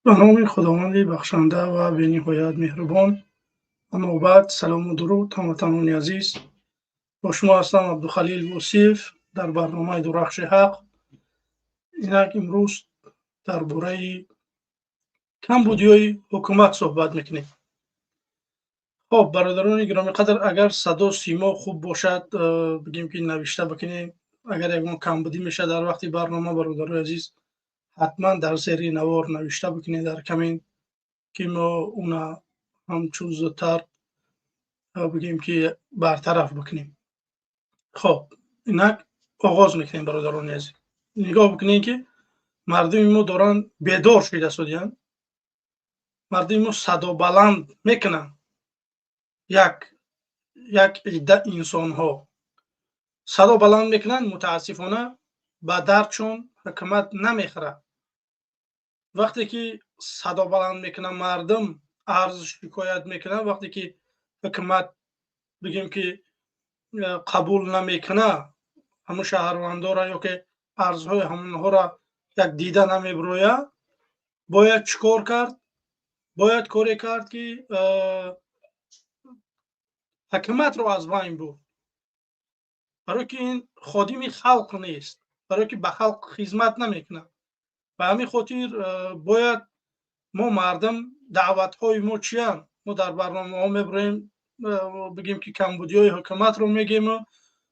به نام خداوند بخشنده و بی‌نهایت مهربان. اما بعد سلام و درود هموطنان عزیز. با شما هستم عبدالخلیل وصیف در برنامه درخش حق. اینک امروز درباره کمبودیای حکومت صحبت میکنیم. خب برادران گرامی قدر، اگر صدا سیما خوب باشد بگیم که نوشته بکنیم. اگر یکم کمبودی میشه در وقتی برنامه، برادران عزیز حتما در زیر نوار نوشته بکنید در کمین که ما اونا همچون زودتر بگیم که برطرف بکنیم. خب اینک آغاز میکنیم برادران عزیز. نگاه بکنید که مردم ما دارن بیدار شده شدن. مردم ما صدا بلند میکنن. یک عده انسان ها صدا بلند میکنن، متاسفانه به دردشون حکومت نمیخوره. وقتی که صدا بلند میکنن مردم عرض شکایت میکنن، وقتی که حکومت بگیم که قبول نمیکنه همون شهروندان را یا که ارزهای همونها را یک دیده نمیبرویه، باید چیکار کرد؟ باید کاری کرد که حکومت رو از بین برد. برای که این خادم خلق نیست، برای که به خلق خدمت نمیکنه. به همین خاطر باید ما مردم دعوت های ما چیان؟ ما در برنامه ها میبریم بگیم که کمبودی های حکومت رو میگیم،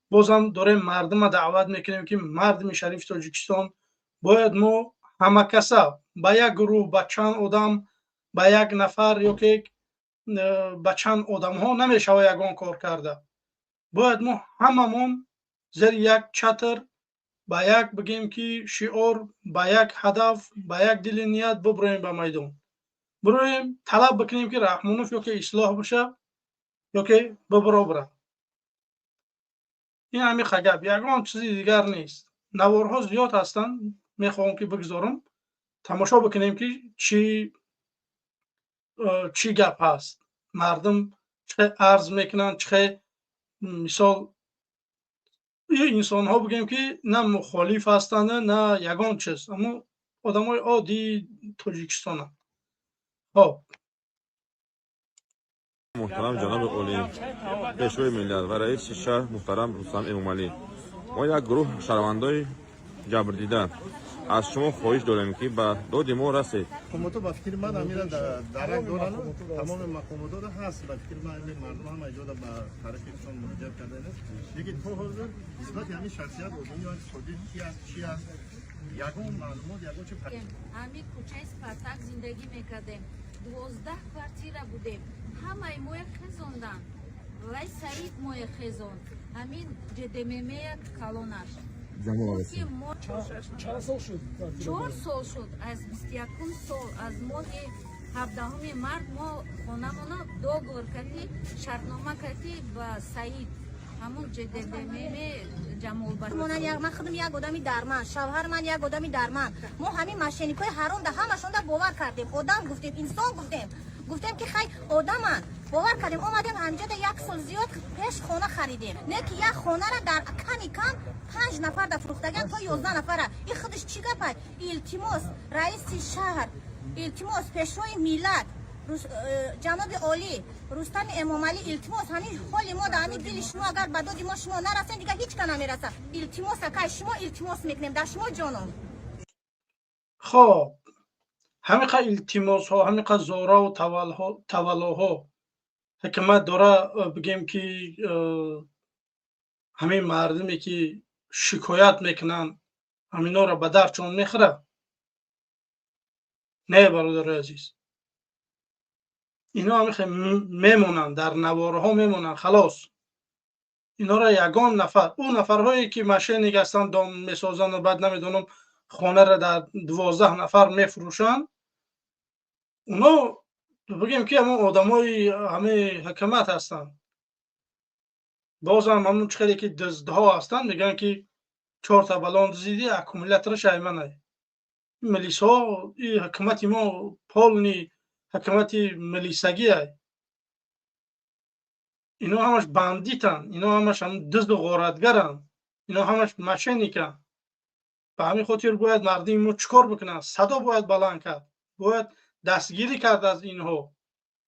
بازم داریم مردم را دعوت میکنیم که مردم شریف تاجیکستان باید ما همه کسا با یک گروه، با چند آدم، با یک نفر یا که با چند آدم ها نمیشه یگان کار کرده. باید ما هممون زیر یک چتر با یک بگیم که شعار، با یک هدف، با یک دل نیت ببریم به میدان. برویم طلب بکنیم که رحمانوف یا که اصلاح بشه یا که ببرابره. این همین خگب، یگان چیزی دیگر نیست. نوارها زیاد هستن، میخوام که بگذارم تماشا بکنیم که چی گپ هست. مردم چه عرض میکنن، چه مثال این انسان ها بگیم که نه مخالف هستند نه یگان چیز، اما آدم های عادی تاجیکستان هم. خب محترم جناب اولی پیشوای ملت و رئیس شهر محترم رستم امامعلی، ما یک گروه شهروندای جبر دیده از شما خواهش داریم که به داد ما رسید. حکومت با فکر من امیره درک دارن، تمام مقامات هست. با فکر من مردم هم ایجاد به طرفشون مراجعه کردن. یکی تو حاضر اثبات همین شخصیت و دنیا خودی چی است یگان معلومات یگان چه همین کوچه اسپارتاک زندگی میکردیم. 12 کارتیره بودیم. همه موی خزوندن. وای سعید موی خزوند. همین جدمیمه کلونش. چهار سال شد از 21 سال از ماه 17 مرد ما خونمون دوگور کردی، شرطنامه کردی با سعید همون جدمیمه جمال باشد. من خودم یک آدمی درمند، شوهر من یک آدمی درمند. ما همین ماشینیکای حرام ده همشون ده باور کردیم. آدم گفتیم، انسان گفتیم که خیلی آدمن. باور کردیم. اومدیم همینجا ده یک سال زیاد پیش خونه خریدیم. نه که یک خونه را در کم 5 نفر ده فروختگان تا 11 نفره. این خودش چی گپه؟ التماس رئیس شهر، التماس پیشوای میلاد، جناب عالی رستم امامعلی، التماس همین حال ما در همین دل شما اگر به داد ما شما نرسین دیگه هیچ کنه نمیرسه. التماس که شما التماس میکنیم در شما جانم. خب همین التماس ها، همین زورا و تولاها حکومت داره بگیم که همین مردمی که شکایت میکنن همینا را به درچون میخوره. نه برادر عزیز، اینا همیشه میمونن در نوارها میمونن خلاص. اینا را یگان نفر، اون نفرهایی که ماشین نگستن دام میسازن و بعد نمیدونم خانه را در 12 نفر میفروشن، اونا بگیم که همون آدمای همه حکومت هستن. بازم همون چخیلی که دزدها هستن میگن که 4 تا بلان دزدیدی اکومولاتر شایمنه. ملیسا این حکومت ما پالنی حکومت ملیسگی هست. اینا همش باندیتن، اینا همش هم دزد و غارتگرن، اینا همش ماشینیکن. به همین خاطر باید مردم ما چیکار بکنن؟ صدا باید بلند کرد، باید دستگیری کرد از اینها،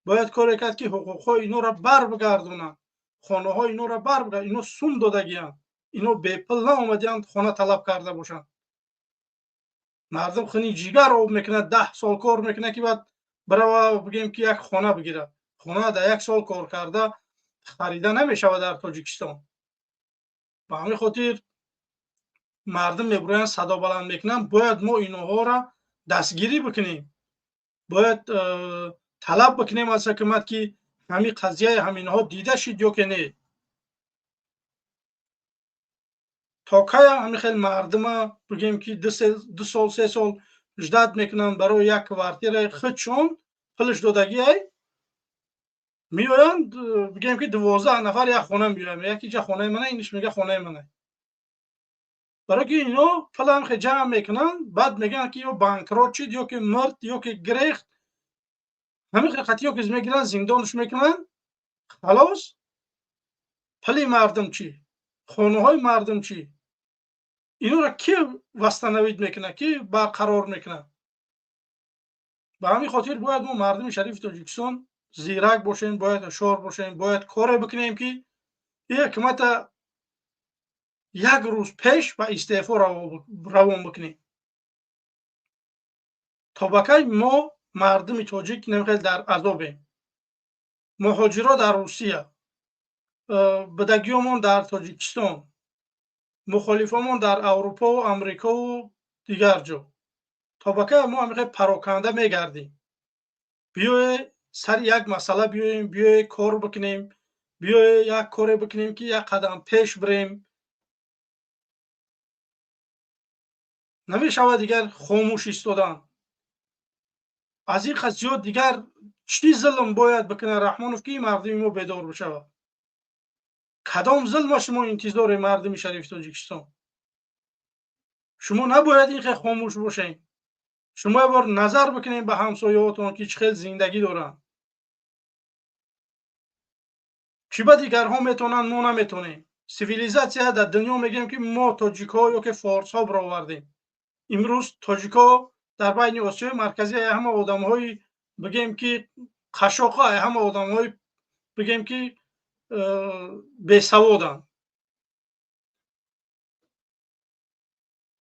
باید کاری کرد که حقوق‌های اینا را بر بگردونن، خانه‌های اینا را بر بگردونن. اینا سوم دادگی‌اند، اینا بپل نآمدی‌اند خانه طلب کرده باشند. مردم خونی جیگر آب میکنه، 10 سال کار میکنه که بعد برای بگیم که یک خانه بگیره. خانه در 1 سال کار کرده خریده نمیشود در تاجیکستان. به همین خاطر مردم میبروین صدا بلند میکنن باید ما اینها را دستگیری بکنیم، باید طلب بکنیم از حکومت که همین قضیه همینها دیده شد یا که نه. تا کی همین خیلی مردم بگیم که 2 سال 3 سال اجداد میکنن برای یک کوارتیر خودشون پلش دادگی میویند بگیم که 12 نفر یک خانه میویم، یکی جا خانه منه اینش میگه خانه منه. برای که اینا پلم خیلی جمع میکنن بعد میگن که یا بانکرات شد یا که مرد یا که گریخت، همین خیلی یا که میگیرن زندانش میکنن. خلاص پلی مردم چی؟ خانه های مردم چی؟ اینو را کی وستنوید میکنه، کی برقرار میکنه؟ به همین خاطر باید ما مردم شریف تاجیکستان زیرک باشیم، باید هوشیار باشیم، باید کار بکنیم که این حکومت یک روز پیش به استعفا روان بکنیم. تا بکی ما مردم تاجیک نمیخواد در عذابیم. مهاجرا در روسیه، بدگیامون در تاجیکستان، مخالفامون در اروپا و امریکا و دیگر جا، تا بکی ما همیشه پراکنده میگردیم. بیای سر یک مسئله بیاییم، بیای کار بکنیم، بیای یک کار بکنیم که یک قدم پیش بریم. نمیشود دیگر خاموش ایستادن. از این قضیات دیگر چی ظلم باید بکنه رحمانوف که مردم ما بیدار بشه؟ کدام ظلم شما انتظار مردم شریف تاجیکستان؟ شما نباید این خاموش باشین. شما یه بار نظر بکنین به همسایه‌هاتون که چه خیلی زندگی دارن. چی با دیگرها میتونن ما نمیتونیم؟ سیویلیزاسیا در دنیا میگیم که ما تاجیک‌ها یا که فارس‌ها برآوردیم. امروز تاجیک‌ها در بین آسیای مرکزی همه آدم‌های بگیم که قشاق‌ها، همه آدم‌های بگیم که بی‌سوادن.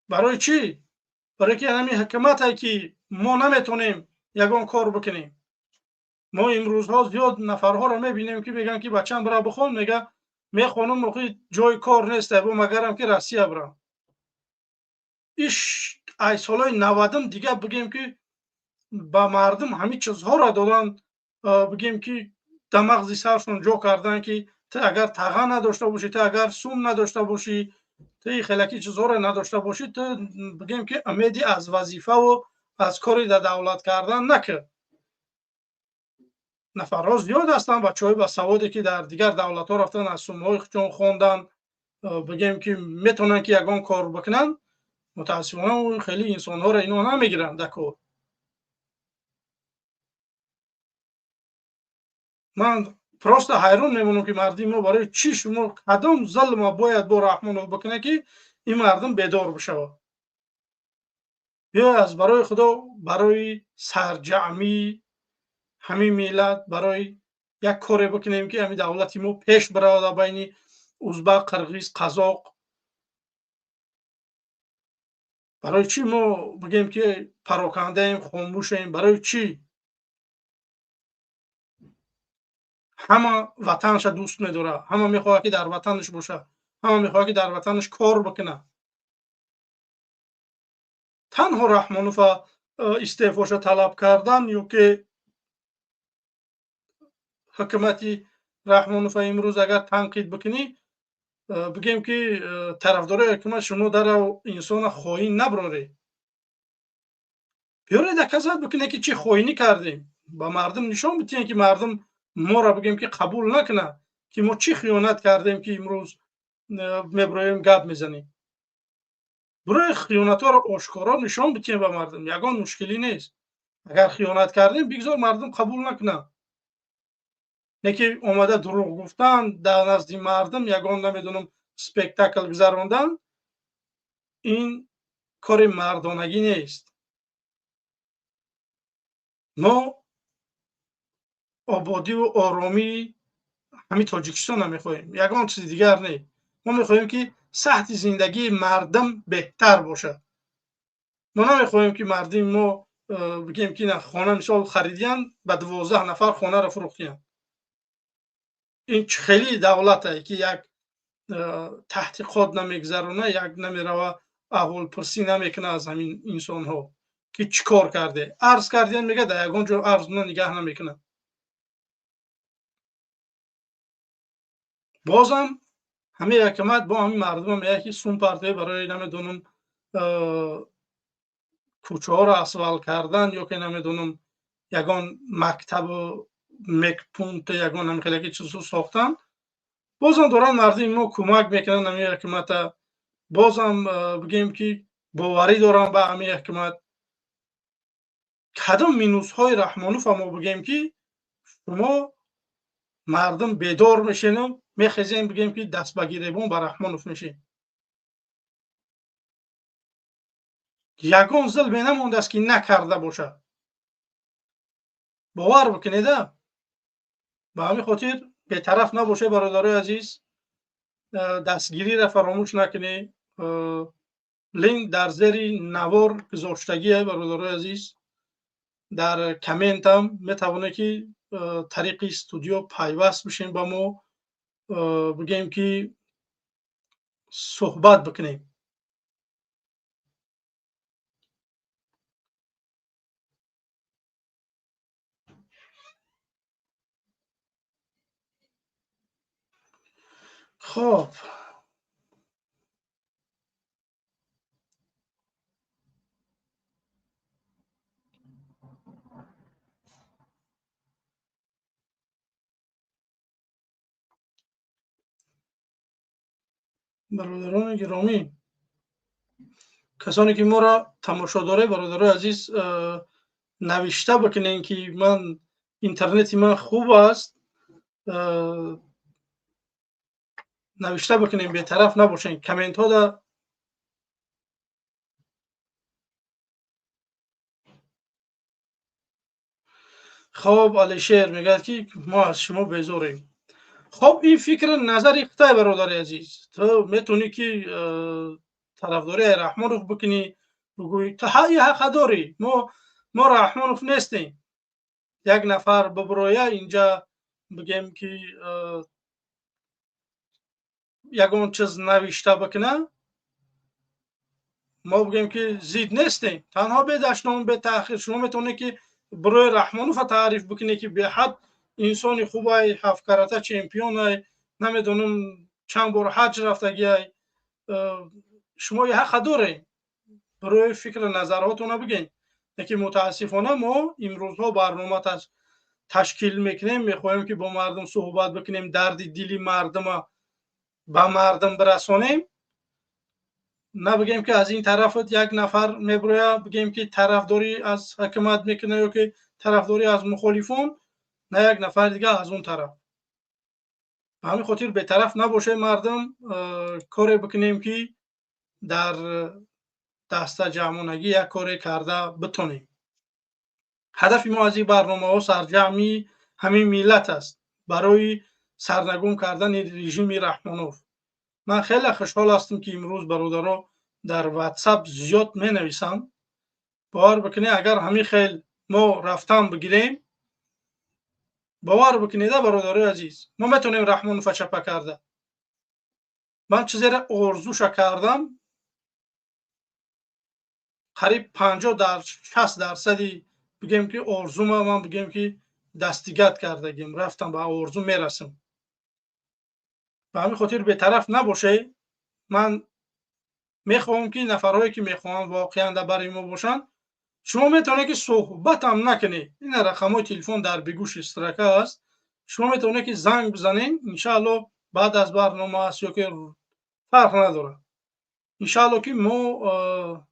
برای چی؟ برای که همین حکومتی که ما نمیتونیم یگان کار بکنیم. ما امروزها زیاد نفرها را میبینیم که میگن که بچه‌م برای بخون، میگه میخونم موقع جای کار نیست و مگرم که روسیه برم. ایش ای سالای 90 دیگه بگیم که با مردم همین چیزها را دادن، بگیم که دماغ سرشون جو کردن که تو اگر تقا نداشته باشی، تو اگر سوم نداشته باشی، تو خیلکی چیزها را نداشته باشی، تو بگیم که امیدی از وظیفه و از کاری در دولت کردن نکرد. نفرها زیاد هستن بچه‌های با سوادی که در دیگر دولت‌ها رفتن از سوم‌های خودشون خوندن، بگیم که میتونن که یگان کار بکنن. متاسفانه خیلی انسان‌ها را اینا نمیگیرن در کار. من پراست حیران میمونم که مردم ما برای چی شما کدام ظلم باید با رحمانوف بکنه که این مردم بیدار بشه؟ یا از برای خدا برای سرجمعی همین ملت برای یک کاری بکنیم که همین دولتی ما پیش بره در بین ازبک، قرغیز، قزاق. برای چی ما بگیم که پراکنده ایم، خاموش ایم؟ برای چی؟ همه وطنش دوست می‌داره، همه میخواد که در وطنش باشه، همه میخواد که در وطنش کار بکنه. تنها رحمانوف استعفاش طلب کردن یا که حکومتی رحمانوف امروز اگر تنقید بکنی بگیم که طرفدار حکومت شما در انسان خائن نبراره. بیاره دکزت بکنه که چی خائنی کردیم، با مردم نشان بدین که مردم ما را بگیم که قبول نکنه که ما چی خیانت کردیم که امروز میبرایم گپ میزنیم. برای خیانت ها را آشکارا نشان بدیم به مردم، یگان مشکلی نیست. اگر خیانت کردیم بگذار مردم قبول نکنه. نه که اومده دروغ گفتن در نزد مردم یگان نمیدونم سپکتاکل گذراندن، این کار مردانگی نیست. ما آبادی و آرامی همین تاجیکستان هم میخواهیم، یگان چیز دیگر نه. ما میخواهیم که سطح زندگی مردم بهتر باشه. ما نمیخواهیم که مردم ما بگیم که نه خانه مثال خریدین به 12 نفر خانه را فروختین. این خیلی دولته که یک تحقیقات نمیگذرونه، یک نمیروه احوال پرسی نمیکنه از همین انسان ها که چیکار کرده. عرض کردین میگه در یگان جا عرض نگه نمیکنه. بازم همه حکومت با همین مردم میگه که سون پرده برای نمیدونم کوچه ها را اسفال کردن یا که نمیدونم یگان مکتب و مکپونت یگان هم خیلی چیزو ساختن. بازم دارن مردم ما کمک میکنن همین حکومت. بازم بگیم که باوری دارم به همین حکومت. کدام مینوس های رحمانوف ما بگیم که شما مردم بیدار میشین میخیزیم بگیم که دست بگیریم به رحمانوف میشین. یگان ظلمی نمونده است که نکرده باشه. باور بکنید. به همین خاطر بی‌طرف نباشه برادرای عزیز. دستگیری را فراموش نکنید. لینک در زیر نوار گذاشتگی برادرای عزیز. در کامنت هم میتونه که طریق استودیو پیوست بشین با ما، بگیم که صحبت بکنیم. خب برادران گرامی، کسانی که ما را تماشا داره برادرای عزیز نوشته بکنین که من اینترنتی من خوب است. نوشته بکنین، بی‌طرف نباشین. کامنت ها در خب علیشیر میگه که ما از شما بیزاریم. خب این فکر نظر اختای برادر عزیز. تو میتونی که طرفداری رحمانوف بکنی، بگوی تو حق داری. ما رحمانوف نیستیم. یک نفر ببرویه اینجا بگیم که یگان چیز نوشته بکنه، ما بگیم که زید نیستیم. تنها به دشنام به تأخیر شما میتونه که برای رحمانوف تعریف بکنی که به حد انسان خوبه، 7 کراته چمپیون، نمیدونم چند بار حج رفتگی. شما یه حق دارین برای فکر نظراتون بگین. که متاسفانه ما امروزها برنامه تشکیل میکنیم، میخوایم که با مردم صحبت بکنیم، درد دلی مردم به مردم برسانیم. نبگیم که از این طرفت یک نفر میبروه بگیم که طرفداری از حکومت میکنه یا که طرفداری از مخالفون، نه یک نفر دیگه از اون طرف. همین خاطر به طرف نباشه مردم، کاری بکنیم که در دسته جمعانگی یک کاری کرده بتونیم. هدف ما از این برنامه ها سرجمی همین ملت است برای سرنگون کردن رژیم رحمانوف. من خیلی خوشحال هستم که امروز برادرها در واتساپ زیاد می نویسن. باور بکنید اگر همین خیل ما رفتن بگیریم، باور بکنید برادرای عزیز، ما میتونیم رحمانوف چپه کرده. من چیزی را آرزوش کردم، قریب 50-60% بگیم که آرزو من بگیم که دستیگت کردگیم، رفتم به آرزو میرسم. به همین خاطر به طرف نباشه. من میخوام که نفرهایی که میخوان واقعا در برای ما باشن، شما میتونه که صحبت هم نکنید. این رقمای تلفن در بگوش اشتراک است. شما میتونه که زنگ بزنین. انشاءالله بعد از برنامه است یا که فرق نداره. انشاءالله که ما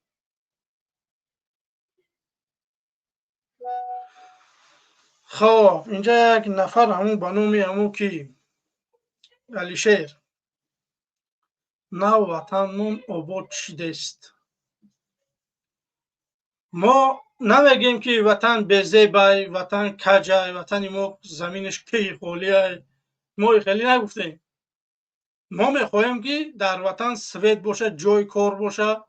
خب اینجا یک نفر همون به نام همون که علیشیر نو وطنمون آباد شده است. ما نمیگیم که وطن بزیبای، وطن کجای، وطن ما زمینش کی خالیه. ما خیلی نگفتیم. ما میخواهیم که در وطن سوید باشه، جای کار باشه،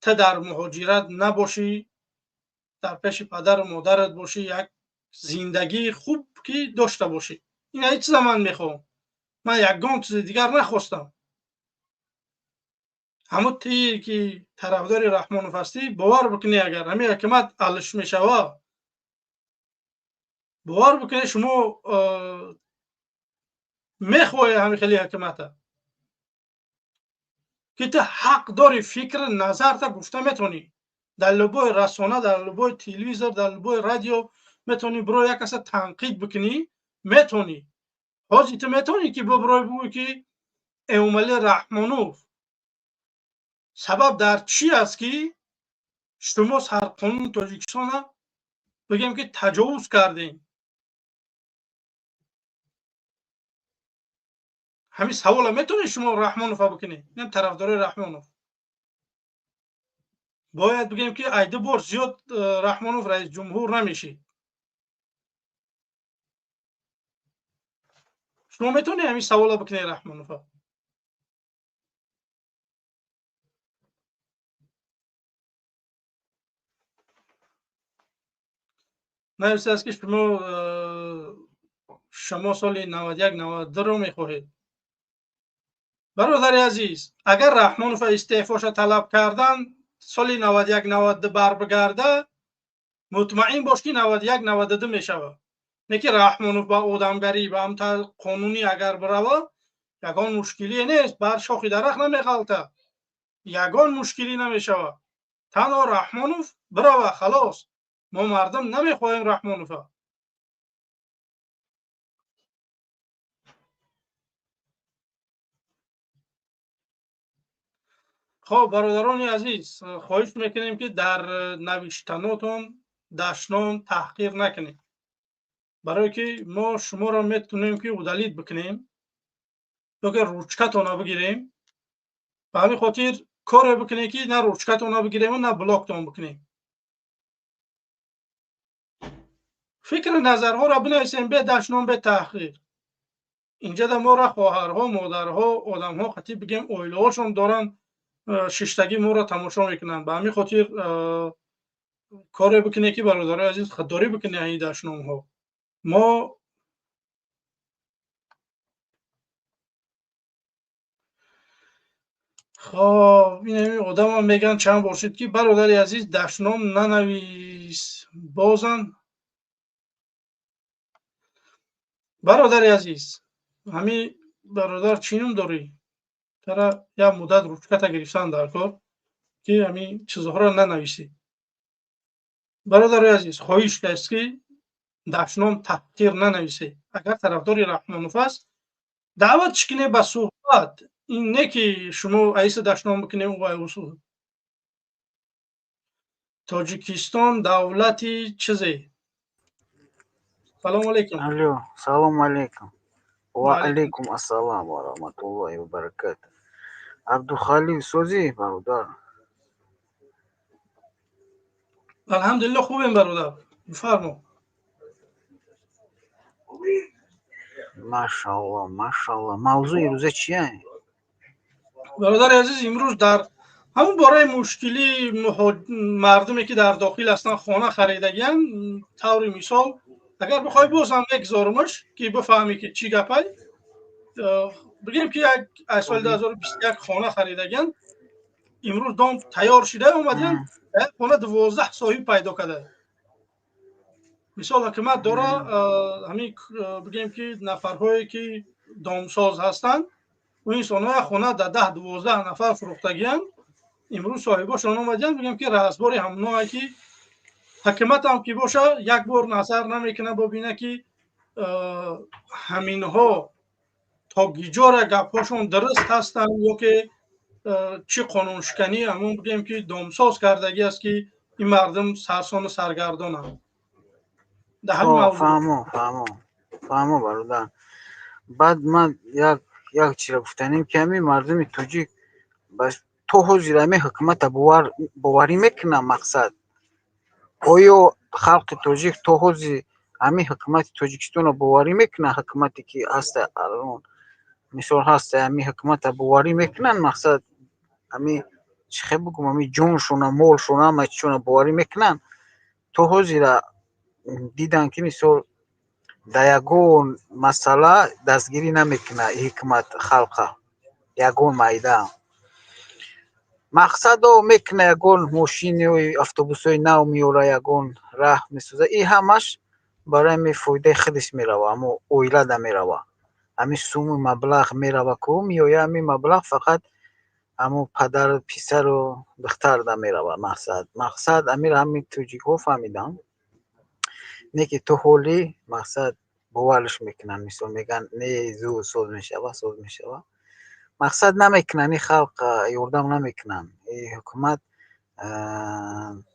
تا در مهاجرت نباشی، در پیش پدر و مادرت باشی، یک زندگی خوب که داشته باشی. این هیچ زمان میخوام. من یکگان چیز دیگر نخواستم. همون تی که طرفدار رحمانوف هستی، باور بکنی اگر همین حکومت حلش میشوه، باور بکنی شما میخواهی همین خیلی حکومت که تو حق داری فکر نظر تا گفته میتونی، در لبای رسانه، در لبای تلویزیون، در لبای رادیو میتونی برای یک کس تنقید بکنی، میتونی. حاجی تو میتونی که برای بگویی که امامعلی رحمانوف سبب در چی است که شما سرقانون تاجیکستان بگیم که تجاوز کردین. همین سوال میتونی شما رحمانوف بکنی. این طرفدار رحمانوف باید بگیم که ایده بار زیاد رحمانوف رئیس جمهور نمیشی. شما میتونی همین سوال بکنی رحمانوف. نوشته است که شما سال 91 92 رو میخواهید. برادر عزیز، اگر رحمانوف استعفاش طلب کردن سال 91 92 بر بگرده، مطمئن باش که 91 92 میشوه. نه که رحمانوف با آدمگری با امثال قانونی اگر بروه یگان مشکلی نیست، بر شاخی درخت نمیغلطه، یگان مشکلی نمیشوه. تنها رحمانوف بروه خلاص. ما مردم نمیخواهیم رحمانوف. خب برادران عزیز، خواهش میکنیم که در نوشتناتون دشنام تحقیر نکنیم، برای که ما شما را میتونیم که ودلیت بکنیم یا که روچکتون بگیریم. به همین خاطر کار بکنیم که نه روچکتون بگیریم و نه بلاکتون بکنیم. فکر نظرها را بنویسیم به دشنام به تحقیر. اینجا در ما را خواهرها، مادرها، آدمها خطی بگیم اویله هاشون دارن ششتگی ما را تماشا میکنن. به همین خاطر کار بکنه که برادرای عزیز خودداری بکنه این دشنام ها. ما خب این آدم هم میگن چند بار شد که برادر عزیز دشنام ننویس بازن. برادر عزیز همین برادر چینم داری ترا یا مدت روچکت گرفتن در کار که همین چیزها را ننویسی. برادر عزیز خواهش است که دشنام تحقیر ننویسی. اگر طرفدار رحمانوف است دعوت کنه به صحبت، این نه که شما ایس دشنام بکنه و اصول. تاجیکستان دولتی چیزی. سلام علیکم. الو سلام علیکم. و علیکم السلام و رحمت الله و برکاته. عبدالخالق سوزی برادر. الحمدلله خوبیم برادر. بفرما. ماشاءالله ماشاءالله. موضوع روزه چیه؟ برادر عزیز امروز در همون برای مشکلی مردمی که در داخل هستن خانه خریدگیان، طور مثال اگر بخوای بازم بگذارمش که بفهمی که چی گپه، بگیم که یک سال 2021 خانه خریدگیان، امروز دام تیار شده اومدن خانه 12 صاحب پیدا کرده. مثال حکومت داره همین بگیم که نفرهایی که دامساز هستن و این سانه خانه در 10-12 نفر فروختگیان، امروز صاحباشون اومدن بگیم که رازباری همونایی که حکومت هم که باشه یک بار نظر نمیکنه ببینه که همینها تا گیجار گپاشون درست هستن یا که چی قانون شکنی همون بگیم که دامساز کردگی است که این مردم سرسان و سرگردانند. فهمو برادر. بعد من یک چیز گفتنیم که همین مردم توجیک بس تو حضور همین حکومت باوری میکنه. مقصد оё халқи тоҷик то ҳози ҳамин ҳукумати тоҷикистонро боварӣ мекунад? ҳукумате ки ҳаста алон мисол ҳаста ҳамин ҳукумата боварӣ мекунанд? мақсад ҳамин чӣ хел бигӯм ҳамин ҷоншона молшона ҳама чизшона боварӣ мекунанд? то ҳозира диданд ки мисол дар ягон масъала дастгирӣ намекунад ҳукумат халқа ягон майда мақсадо мекунад ягон мошинои автобусҳои нав меёрад ягон раҳ месозад ин ҳамаш барои ҳамин фоидаи худаш меравад ҳамон оилада меравад ҳамин сумми маблағ меравад ку меояд ҳамин маблағ фақат ҳамон падару писару духтарда меравад мақсад амира ҳамин тоҷикҳо фаҳмиданд не ки то ҳолӣ мақсад боварш мекунанд мисол мегӯянд не зуд соз мешавад мақсад намекунанд ин халқ ёрдам намекунанд ин ҳукумат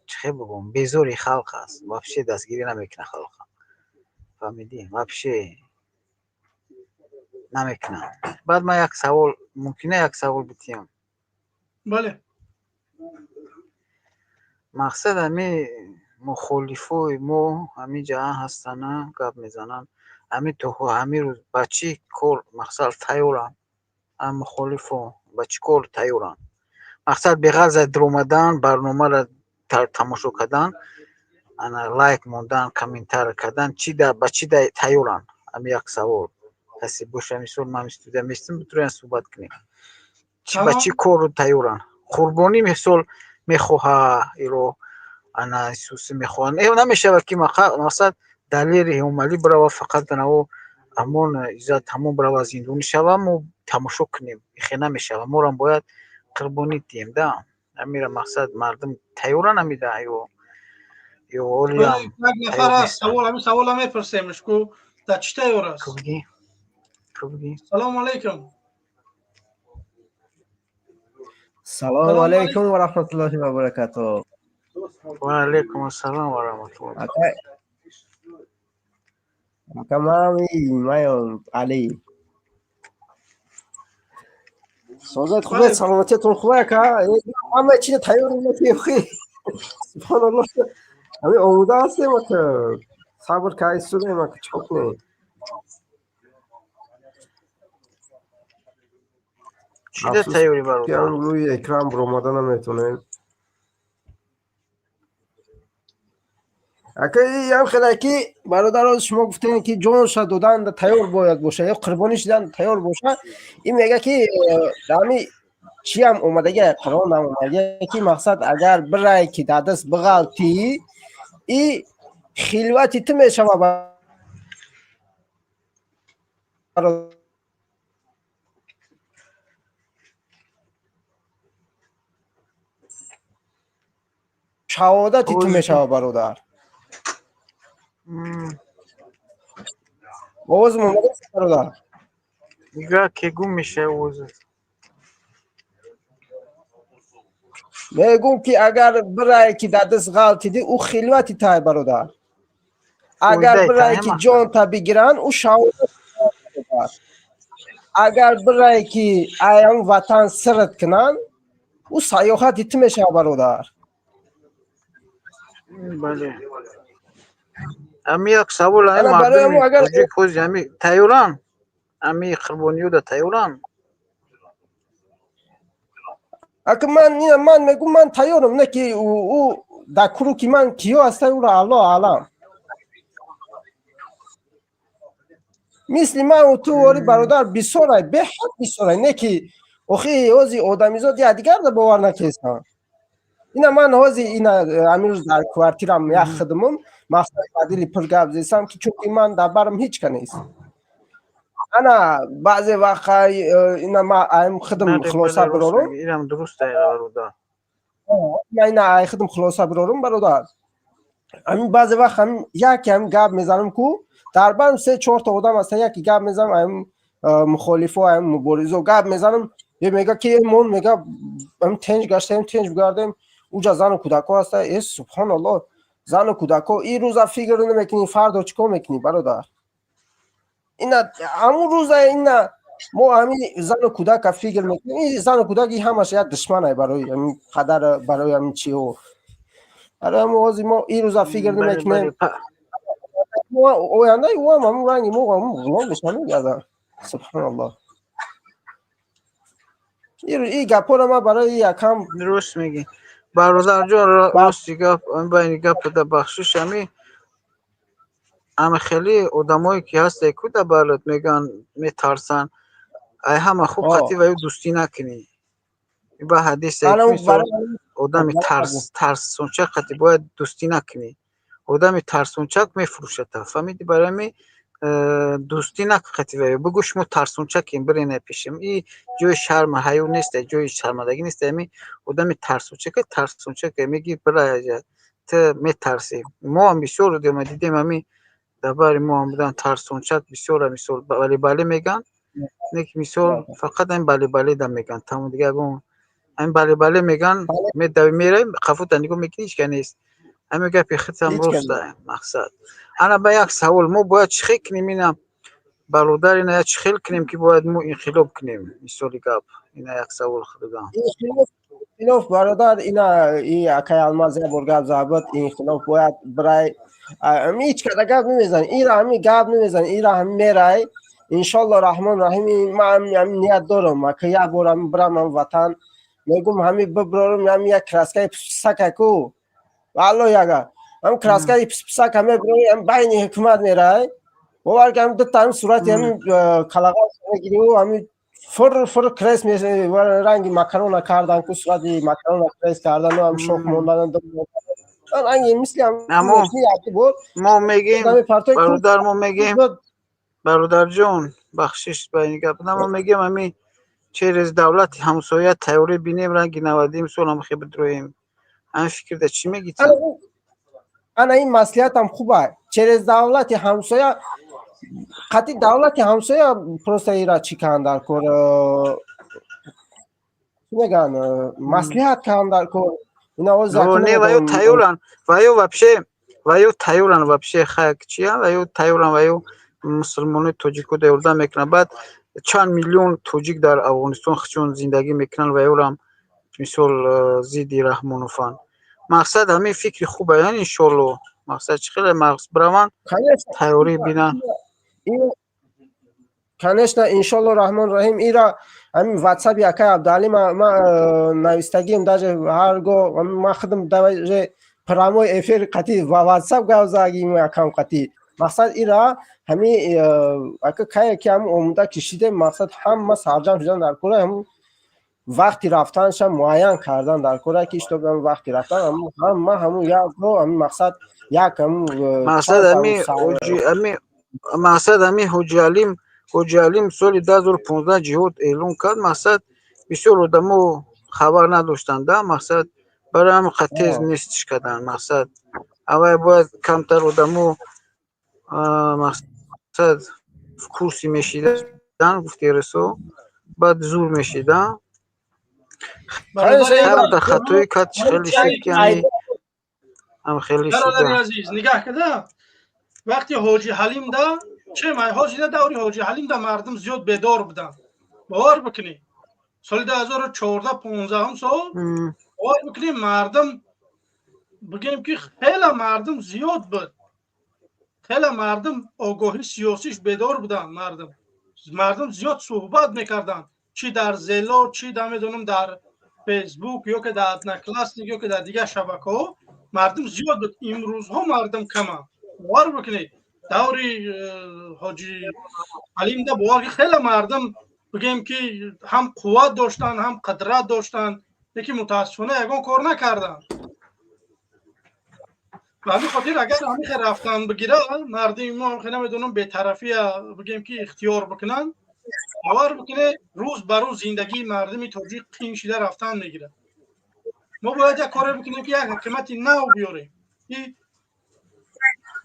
чӣ хел бигӯм безори халқ аст вообще дастгирӣ намекунад халқа фаҳмидӣ вообще намекунанд баъд ман як савол мумкина як савол битиём бале мақсад ҳамин мухолифои мо ҳамин ҷаҳан ҳастана гап мезананд ҳамин то ҳамин рӯз ба чӣ кор мақсад тайёранд ҳам мухолифо ба чӣ кор тайёранд мақсад беғарз аз диромадан барномаро тамошо кардан ана лайк мондан комментар кардан ба чӣ тайёранд ҳамин як савол касе боша мисол ман студия меистам битавонем суҳбат кунем ба чӣ кор тайёранд қурбонӣ мисол мехоҳад иро ана исуси мехоҳад намешавад ки мақсад далери ҳумалӣ барава фақат наво ҳамон иззат ҳамон барава зиндонӣ шава мо тамошо кунем ихе намешавад морам бояд қурбонӣ диҳем да ҳамира мақсад мардум тайёранд ҳамида ё олиам як нафар аст ҳамин савола мепурсемш ку дар чӣ тайёр аст салому алайкум салому алайкум ва раҳматуллоҳи ва баракатуҳ ва алайкум ассалом ва раҳматуллоҳ маён али созат хубе саломатиятон хубе ака ҳама чиз тайёр мекунем субҳаналлоҳ ҳамин омода ҳастем ака сабр карда истодем ака чиқор кунем чида тайёрӣ бародар рӯи экран биромада наметонем ака ям хеле ки бародароз шумо гуфтем ки ҷонша додан тайёр бояд боша ё қурбонӣ шудан тайёр боша ин мега ки ҳамин чиам омадагия қуръонам омадагия ки мақсад агар бирай ки дар даст биғалтӣ и хилвати ту мешава шаҳодати ту мешава бародар овозим омадаст бародар дига ки гум мешавад овозат мегӯм ки агар бирае ки дар даст ғалтиди ӯ хилвати тай бародар агар бирае ки ҷонта бигиранд ӯ шаҳодати бародар агар бирае ки аян ватан сирт кунанд ӯ сайёҳати ту мешава бародар бале ҳамин як савол ҳамин мардуми тоҷик ҳози ҳамин тайёранд ҳамин қурбониёда тайёранд ака ман мегӯм ман тайёрам не ки ӯ дар куруки ман киё ҳастан ӯро аллоҳ аълам мисли ман ту вори бародар бисёрай беҳад бисёрай не ки охи ҳози одамизод якдигарда бовар накестанд ина ман ҳози ина ҳамин рӯз дар квартирам як хидмон мақсад ба дили пир гап зестам ки чунки ман дар барам ҳеч ка нест ана баъзе вақта ина ман аим хидм хулоса бирорум инам дуруст бародар ман ина ай хидм хулоса бирорум бародар ҳамин баъзе вақт ҳамин яке ҳамин гап мезанам ку дар барам 3-4 одам ҳастанд яке гап мезанам ҳамин мухолифо ҳамин муборизо гап мезанам мега ки мон мега ҳамин тенҷ гаштем тенҷ бигардем уҷа зану кӯдако ҳаста субҳаналлоҳ зану кӯдако ин рӯза фикр намекунӣ фардо чӣ кор мекунӣ бародар ина ҳамун рӯза ина мо ҳамин зану кӯдака фикр мекунем ин зану кӯдаки ҳамаш як душмане барои ҳамин қадар барои ҳамин чиҳо آره موازی ما این روزا فکر بله نمیکنیم بله ما آینده او هم رنگی ما غلام بشن میگردن. سبحان الله. این گپا رو ما برای یکم درست میگی برادر جان راستی گپ بین گپ ده بخشش همه خیلی آدمایی که هست کو در بالات میگن میترسن ای همه خوب خطی و دوستی نکنی با حدیث یک الان مثال برای آدم ترسونچک خطی باید دوستی نکنی آدم ترسونچک میفروشد فهمیدی برای می دوستی نکن خطی و بگوش ما ترسونچکیم بری نپیشیم این جای شرم حیو نیست جای شرمندگی نیست می آدم ترسونچک میگی برای تو میترسی ما هم بسیار رو دیدیم همی دبر ما هم بودن ترسونچک بسیار مثال بله میگن نیک مثال فقط این بله دم میگن تمام دیگه اون این بله میگن میره خفوت نگو میکنیش که نیست همه گپی ختم روست مقصد انا با یک سوال ما باید چخی کنیم اینم برادر اینا چخی کنیم که باید ما انقلاب کنیم مثالی گپ اینا یک سوال خودم خلاف برادر این اکای الماز برگاب زابط این خلاف باید برای هیچ کده گپ نمیزن این را همی گپ نمیزن این را همی میرای انشالله رحمان رحیم ما هم نیت دارم که یک بار همی برم وطن میگم همی ببرم همی یک کرسکه پسکه کو والله یگه هم کرسکه پسک همی برم بین حکومت میرای باور که هم دو تا هم صورت همی کلاغا میگیری و همی فر کریس میشه رنگ مکرونه کردن که صورت مکرونه کریس کردن و هم شوخ موندن رنگ مثل هم ما میگیم برادر ما میگیم برادر جون بخشش با این گپ ما میگیم همین چیز دولت همسایه تئوری بینیم رنگ 90 سال هم خیلی بدرویم هم فکر ده چی میگی انا این مسئولیت هم خوبه چیز دولت همسایه قطعی دولت همسایه پروسه ای را چی کن در کور چی میگن مسئولیت کن در کور اینا وز نه وایو تایورن وایو تایورن вообще خاک چیا وایو تایورن وایو مسلمانای توجیکو دیولدا میکنن بعد چند میلیون توجیک در افغانستان خچون زندگی میکنن وایورم مثال زیدی رحمانوفان مقصد همین فکر خوبه یعنی ان شاء الله مقصد خیلی مقصد برام تئوری بینن کنشنا انشالله رحمان رحیم ایرا همین واتساپ یکای عبدالی ما نویستگیم در هر گو ما خدم در پراموی افیر قطعی و واتساپ گوزاگیم اکام قطعی مقصد ایرا همین اگه کاری که هم عمده کشیده مقصد هم ما سرجم شدن در کوره هم وقتی رفتنش هم معین کردن در کوره که اشتباه وقتی رفتن هم ما همون یک رو همین مقصد یک همون مقصد همین حاجی علیم سال 2015 جهاد اعلام کرد مقصد بسیار آدمو خبر نداشتند مقصد برای هم خطیز نیستش کردن مقصد اول باید کمتر آدمو مقصد کورسی میشیدن گفتی رسو بعد زور میشیدن خیلی خطوی کتش خیلی شکلی هم خیلی برادر عزیز نگاه کده وقتی حاجی حلیم ده چه مای حاجی ده دوری حاجی حلیم ده مردم زیاد بیدار بودن باور بکنی سال 2014 15 سال باور بکنی مردم بگیم که خیلی مردم زیاد بود خیلی مردم آگاهی سیاسیش بیدار بودن مردم زیاد صحبت میکردن چی در زیلا چی نمیدونم در فیسبوک یا که در اتناکلاس یا که در دیگه شبکه‌ها مردم زیاد بود امروز ها مردم کمه باور بکنید دوری حاجی علیم ده باور خیلی مردم بگیم که هم قوت داشتن هم قدرت داشتن یکی متاسفانه یگان کار نکردن و همین خاطر اگر همین رفتن بگیره مردم ما خیلی نمیدونم بی‌طرفی بگیم که اختیار بکنن باور بکنه روز بر روز زندگی مردم تاجیک قین شده رفتن میگیره ما باید یک کاری بکنیم که یک حکومت نو بیاریم این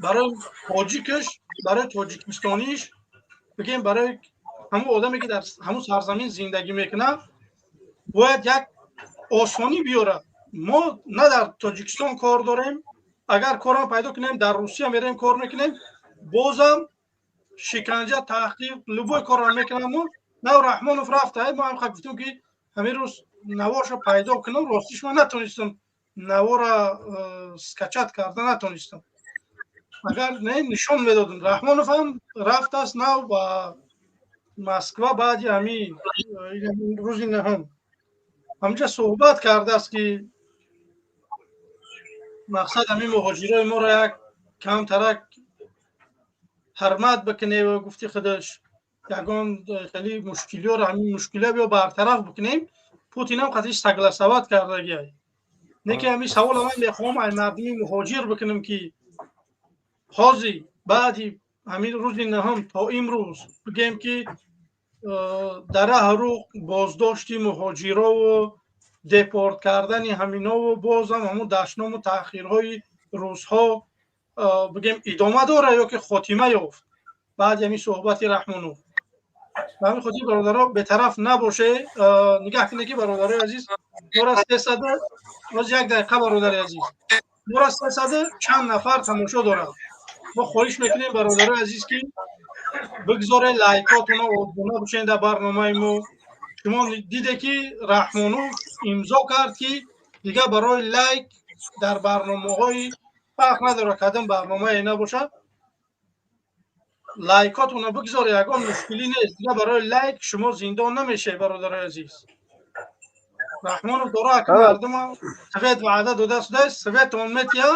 برای تاجیکش برای تاجیکستانیش بگیم برای همون آدمی که در همون سرزمین زندگی میکنه باید یک آسانی بیاره ما نه در تاجیکستان کار داریم اگر کارم پیدا کنیم در روسیه میریم کار میکنیم بازم شکنجه تحقیق لبوی کار را میکنم نه رحمانوف رفته ما هم گفتیم که همین روز نوارش پیدا کنم راستیش ما نتونستم навора скачат карда натонистам. агар не нишон медодем. Раҳмонов ҳам рафтааст нав ба Москва баъди ҳамин рӯзи наҳум ҳамҷа суҳбат кардааст ки мақсад ҳамин муҳоҷирои моро як камтарак ҳармат бикунем ва гуфти худаш ягон хеле мушкилиёро ҳамин мушкилиё биё бартараф бикунем. Путинам қатъи согласоват кардагиай. Не ки ҳамин савола ман мехоҳам ай мардуми муҳоҷир бикунам ки ҳозир баъди ҳамин рӯзи наҳум то имрӯз бигем ки дар раҳрӯ боздошти муҳоҷирову депорт кардани ҳаминову бозам ҳамун даштному таъхирҳои рӯзҳо бигем идома дора ё ки хотима ёфт баъди ҳамин суҳбати Раҳмонов. ба ҳамин хотир бародаро бетараф набоше. нигаҳ кунед ки бародарои азиз мора 300 роз як дақиқа бародари азиз мора 300 чанд нафар тамошо дорад. мо хоҳиш мекунем бародарои азиз ки бигзоре лайкотуно одгуна бошен дар барномаи мо. шумо диде ки Раҳмонов имзо кард ки дигар барои лайк дар барномаҳои фарқ надорад кадом барномае набошад лайкотуно бигзоре ягон мушкилӣ нест. дигар барои лайк шумо зиндон намешед бародарои азиз. Раҳмонов дора ки мардума свет ваъда дода шудааст светон метия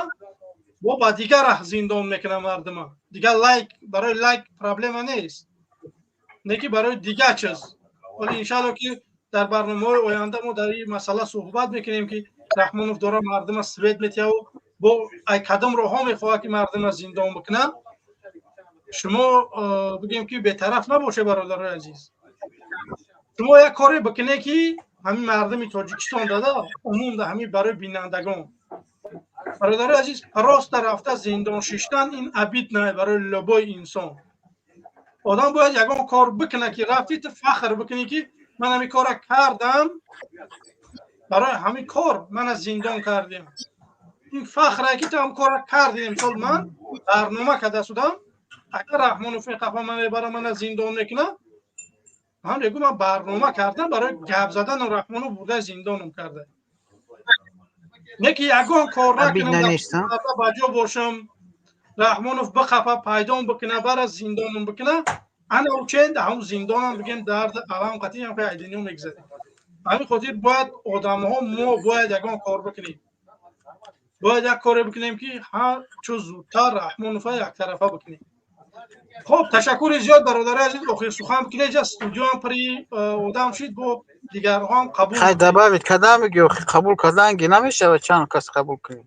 бо ба дигар зиндон мекунад мардума. дигар лайк барои лайк проблема нест не ки барои дигар чиз. вале иншалло ки дар барномаҳои оянда мо дар ин масъала суҳбат мекунем ки Раҳмонов дора мардума свет метияву бо ай кадом роҳҳо мехоҳад ки мардума зиндон бикунад. шумо бигем ки бетараф набошед бародарои азиз. шумо як коре бикунед ки ҳамин мардуми Тоҷикистон дада умум да ҳамин барои бинандагон бародарои азиз роста рафта зиндон шиштан ин абид не барои лӯбои инсон. одам бояд ягон кор бикунад ки рафти ту фахр бикунӣ ки ман ҳамин кора кардам барои ҳамин кор мана зиндон кардем. ин фахре ки ту ҳам кора карди. мисол ман барнома карда шудам агар Раҳмонов қафа ман мебара мана зиндон мекунад ман мегӯям ман барнома кардам барои гап задану Раҳмонов бурда зиндонам карда. не ки ягон кор накунам ба ҷо бошам Раҳмонов бихафа пайдом бикунад бара зиндонам бикунад ана учен ҳам зиндонам бигем дард алам қатъи ҳам ай дунё мегзарем. ҳамин хотир бояд одамҳо мо бояд ягон кор бикунем. бояд як коре бикунем ки ҳар чу зудтар Раҳмонова яктарафа бикунем. хоб ташаккури зиёд бародари азиз охир сухан бикунед ҷа студиоам при одам шид бо дигарҳом қабул хай добавить кадам меги охи қабул карданги намешавад чанд кас қабул кунед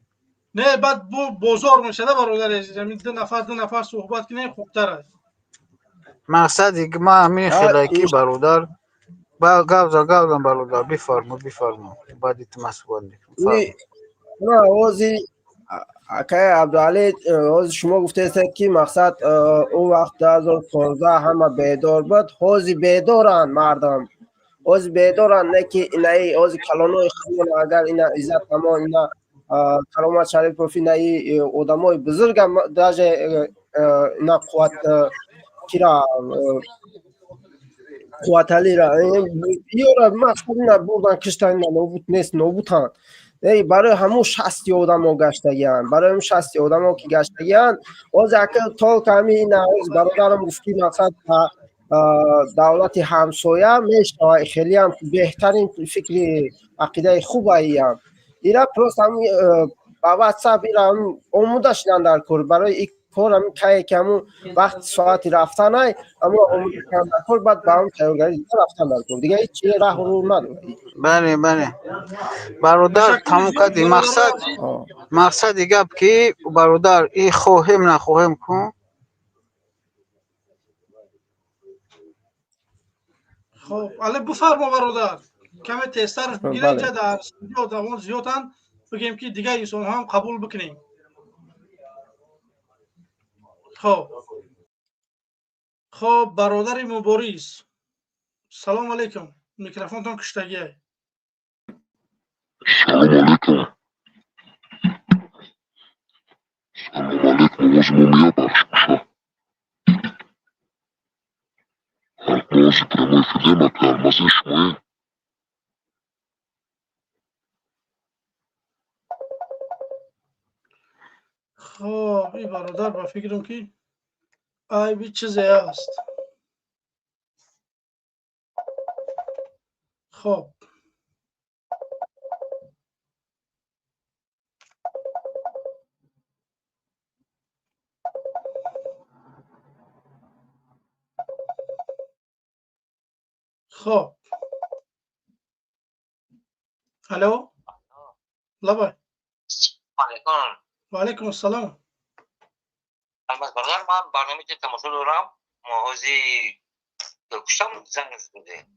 не баъд бо бозор мешада бародари азиз ҳамин ду нафар суҳбат кунем хубтар аст. мақсади ман ҳамин хелаки бародар ба гавзан бародар бифармо баъди ту масъулат نه اوزی اکای عبدالعلی اوز شما گفتید که مقصد اون وقت 2015 همه بیدار بود. اوزی بیدارن مردم اوزی بیدارن نه که اینایی اوزی کلانوی خیلی اگر اینا عزت اما اینا کرامت شریفوفی نایی آدمای بزرگ هم درجه اینا قوت کیرا قوتالی را یورا مقصد اینا بودن کشتن اینا نوبوت نیست نوبوتن برای همون 60 آدم ها گشتگیان برای همون 60 آدم ها که گشتگیان از اکل طول کمی این از برادرم گفتی مقصد دولت همسایه میشه خیلی هم بهترین فکری عقیده خوب هستیم ایرا پروست هم با واتساپ ایرا هم آموده شدن در کار برای این کار هم که همون وقت ساعتی رفتن های اما آموده شدن در کار بعد با هم تیارگری رفتن در کار دیگه هیچ راه رو نداره. بله برادر تموم کردی مقصد گپ کی برادر ای خواهیم نخواهیم کن. خب الان بفرما برادر کمی تستر گیرید که در استودیو دوام زیادن بگیم که دیگه انسان هم قبول بکنیم. خب برادر مبارز سلام علیکم میکروفونتون کشتگیه. سلام علیکم. از مومیا بخش میشه. بازی پرمای فیلم کرمازه شمایه. خب این برادر با فکرم که ای بی چیزی است. خب خب الو لبای علیکم. و علیکم السلام. البته برادر من برنامه که تماشا دارم موازی کشتم زنگ زده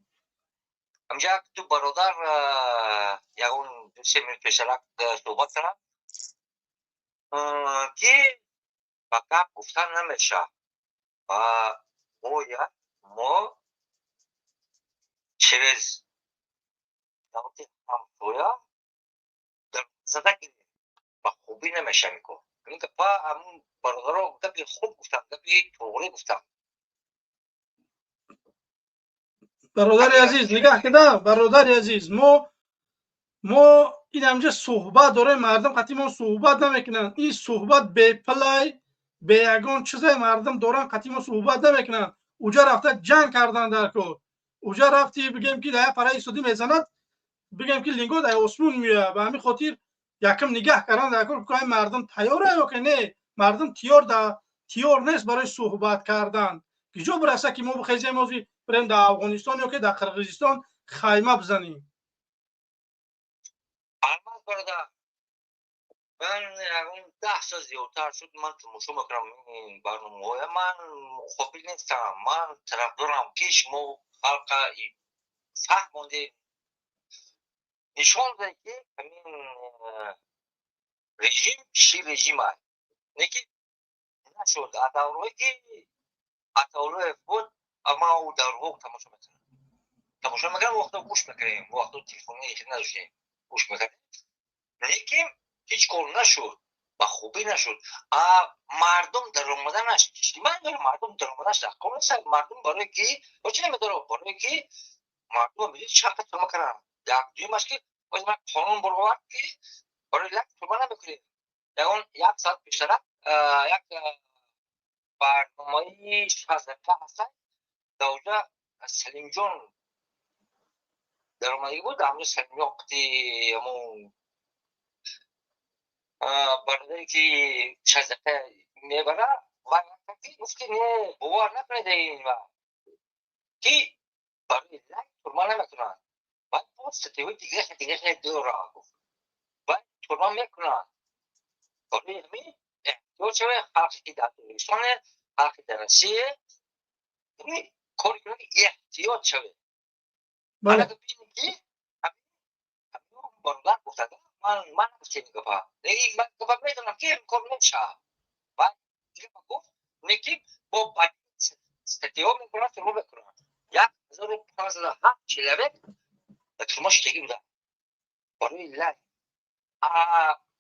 همجا تو برادر یکون دو سه منت پیشرک صحبت کردم که فقط گفتن نمیشه و باید ما چرز داوتی همسویا در زده کنیم و خوبی نمیشه میکن این که با همون برادر رو گفت خوب گفتم گفت توغری گفتم برادر عزیز نگاه کده برادر عزیز ما این همجا صحبت داره مردم قطعی ما صحبت نمیکنن این صحبت به پلای به یگان چیزای مردم دارن قطعی ما صحبت نمیکنن اوجا رفته جنگ کردن در کار اوجا رفتی بگیم که ده پرای سودی میزند بگیم که لینگو در آسمون میاد به همین خاطر یکم نگاه کردن در کار که مردم تیاره یا که نه مردم تیار نیست برای صحبت کردن که جو برسه که ما بخیزیم موزی بریم در افغانستان یا که در قرقیزستان خیمه بزنیم. البته برادر من اون 10 سال زیادتر شد من تماشا میکنم این برنامه های من مخابی نیستم من طرفدارم که شما خلق فهمونده نشان ده که همین رژیم چی رژیم هست نکی نشد اتاوروی که اتاوروی خود اما او در وقت تماشا میکنم وقتا گوش میکنیم وقتا تلفنی که نداشتیم گوش میکنیم لیکن هیچ کار نشد و خوبی نشد مردم در آمدنش من دارم مردم در آمدنش کار نیست مردم برای که چی نمیدارم برای که مردم میگه چقدر فرما کنم یک دویم است که باید من قانون برآورد که برای لک فرما نمیکنیم یک ساعت پیشتر یک برنامه 16 هست در اونجا سلیم جان در آمده بود همون سلیم جان وقتی همون برادری که 16 میبره و گفت که نه باور نکنید این و که برای لک فرما نمیکنن باید بود ستیوی دیگه داره گفت باید فرما میکنن برای همین احتیاج شوه خلقی که در دورستان خلقی در رسیه همین کاری کنه احتیاج شوه من اگه بینیم که همین برادر گفته من نگفته این گفت من گفت میدونم که این کار نمیشه باید دیگه گفت نکی با باید ستیوی میکنن فرما میکنن 1507 کیلومتر ترماش تگی بوده برای لگ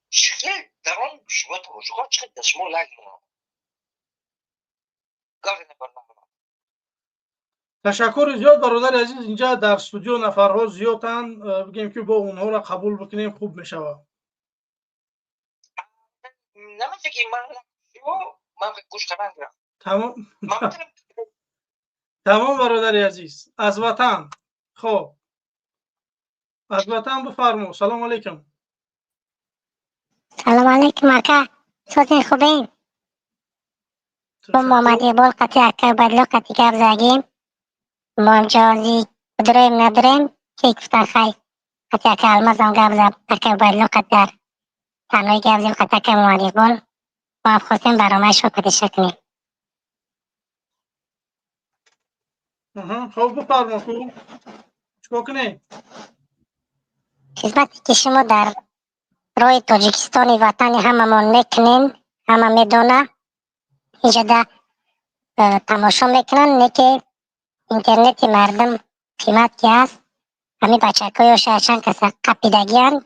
چقدر در آن شما تماشاگر چقدر در شما لگ تشکر زیاد برادر عزیز اینجا در استودیو نفرها زیادن بگیم که با اونها را قبول بکنیم خوب میشود نمیشه که من گوش کردن گرم تمام برادر عزیز از وطن خب از وطن بفرمو سلام علیکم سلام علیکم اکا صوتین خوبین با محمد اقبال قطعی اکا بدلو قطعی کب زگیم ما امجازی بدریم ندریم که گفتن خیلی قطعی اکا المازم گب زب اکا بدلو قطعی تنوی گب زب قطعی اکا محمد اقبال ما افخوستیم برامه شو قطعی شکنیم خب بفرما خوب چکا کنیم خدمتی که شما در روی تاجیکستانی وطنی هممون میکنین همه میدونه اینجا در تماشا میکنن که اینترنت مردم قیمت که هست همین بچه های شاید کسی قپیدگی هم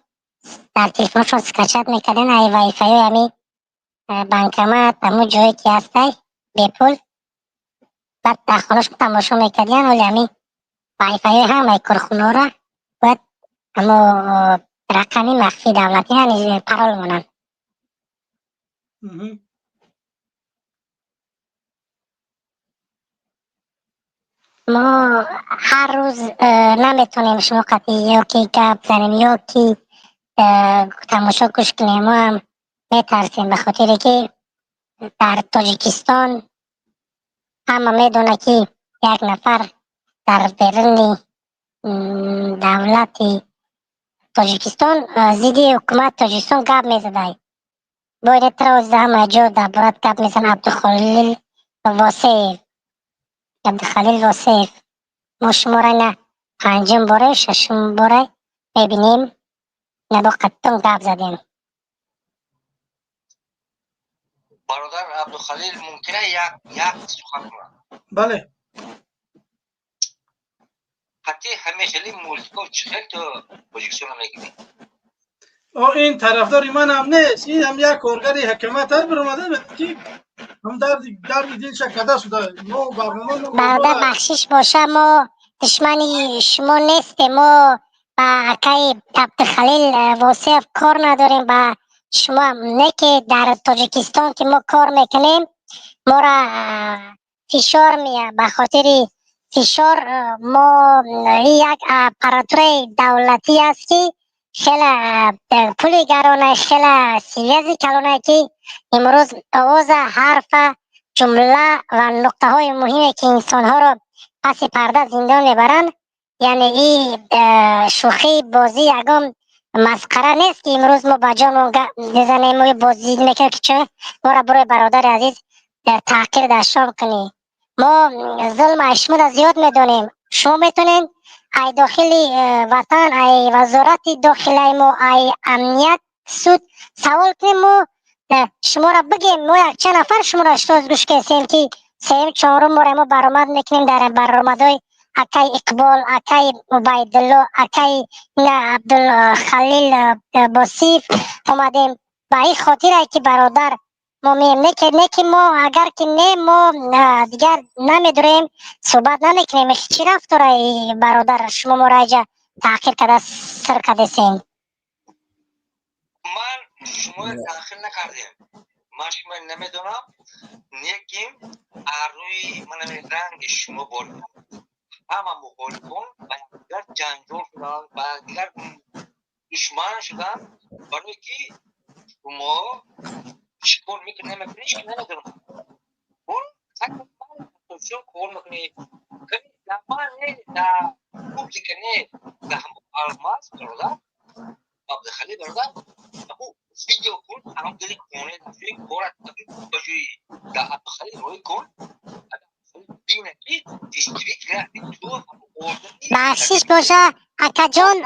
در تلفنشون سکچت میکنن ای وای فای همین بانکمات همون جایی که هسته بی پول بعد در خانهش تماشا میکنن ولی همین وای فای هم ای کرخونو را باید همون رقمی مخفی دولتی هنیز پرال مونن مهم. ما هر روز نمیتونیم شما قطعی یا که گپ زنیم یا که تماشا گوش کنیم. ما هم میترسیم به خاطر که در تاجیکستان همه میدونه که یک نفر در برن دولت تاجیکستان زیدی حکومت تاجیکستان گپ میزده. باید تراز همه جا در برات گپ میزن. عبدالخلیل واسیف، عبدالخلیل واسیف، ما شما را نه پنجم باره ششم باره میبینیم نه با قطعا گپ زدیم. برادر عبدالخلیل ممکنه یک سخن کنه. بله حتی همیشلی موزیکا چخیل تو تاجیکستان هم میگیدی. این طرفداری من هم نیست. این هم یک کارگری حکومت هست برآمده که هم درد دل شکده شده. ما برنامه برادر بخشش باشه، ما دشمنی شما نیستیم. ما با اکای عبدالخلیل واسیف کار نداریم. با شما نه که در تاجیکستان که ما کار میکنیم ما را فشار میه. به خاطر فشار ما یک اپراتور دولتی است که خیلی پولی گرانه، خیلی سیریزی کلانه که امروز آواز حرف جمله و نقطه های مهمی که انسان ها را پس پرده زندان میبرند. یعنی این شوخی بازی یکم مسخره نیست که امروز ما با جان بزنیم و بازی میکنیم که چه ما را برای برادر عزیز تحقیر داشتم کنی. ما ظلم اشمود زیاد میدونیم. شما میتونین ای داخلی وطن، ای وزارت داخلی ما، ای امنیت سود سوال کنیم. ما شما را بگیم. ما یک چند نفر شما را اشتاز گوش کسیم که سیم چهارم باره ما برآمد میکنیم در برآمدهای اکای اقبال، اکای عبیدالله، اکای عبدالخلیل واسیف اومدیم. به این خاطر که برادر ما میم نه که ما اگر که نه ما دیگر نمیدونیم صحبت نمیکنیم. چی رفت داره برادر شما مراجعه تحقیر کده سر کده سین؟ من شما تأخیر نکردیم. من شما نمیدونم نیکیم روی من رنگ شما بردم. همه مخالفون و دیگر جنجال شدن و دیگر دشمن شدن برای که شما چیکار میکنی نمیکنیش که نمیدونم. اون سکت من کار میکنی کنی در من نه در پوبلی کنی در همون آلماس برادر عبدالخلیل برادر او ویدیو کن الان دلی کنه نفری کارت باشوی در عبدالخلیل روی کن بینه که دیستریک نه تو بخشش باشه اکا جان.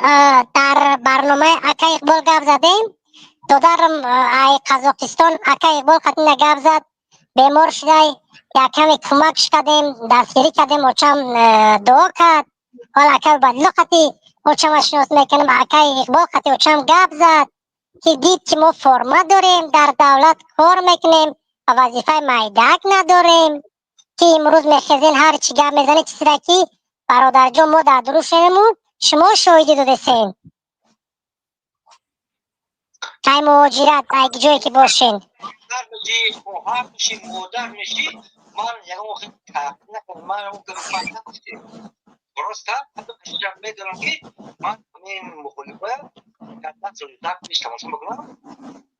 در برنامه اکا اقبال گپ زدیم. دادرم ای قزاقستان اکا اقبال خطینه گپ زد. بیمار شده یک کمی کمکش کردیم، دستگیری کردیم. اوچم دعا کرد. حالا اکا بدلو خطی اوچم اشناس میکنیم. اکا اقبال خطی اوچم گپ زد که دید که ما فرمت داریم، در دولت کار میکنیم و وظیفه میدک نداریم که امروز میخزین هر چی گپ میزنی چیزی را که برادر جان ما در درو شنیمون شما شاهدی دادستین. تای مهاجرت اگه جایی که باشین هر میشی مادر میشی من یک وقت تحقیل نکنم. من اون که فقط نکشتی درسته حتی کشیدم میدونم که من همین مخالفه کتن سلیزت میش تماشا بکنم.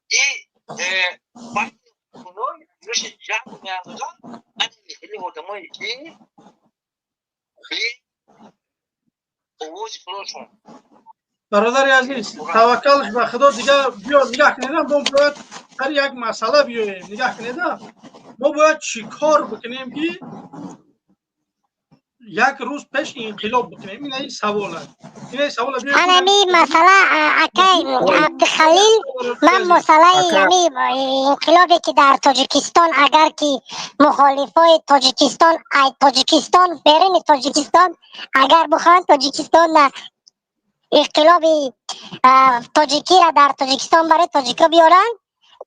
این باید اونای روش جمع میاندازم من خیلی آدمایی که به آواز خودشون برادر عزیز توکلش به خدا دیگه بیا نگاه کنید. ما باید هر یک مسئله بیایم نگاه کنید. ما باید چی کار بکنیم که یک روز پیش انقلاب بکنیم. این سوال است. این سوال بیایم هنمی مسئله اکای عبدالخلیل من مسئله یعنی انقلابی که در تاجیکستان اگر که مخالفای تاجیکستان ای تاجیکستان برین تاجیکستان اگر بخوان تاجیکستان نه انقلاب تاجیکی را در تاجیکستان برای تاجیکا بیارن.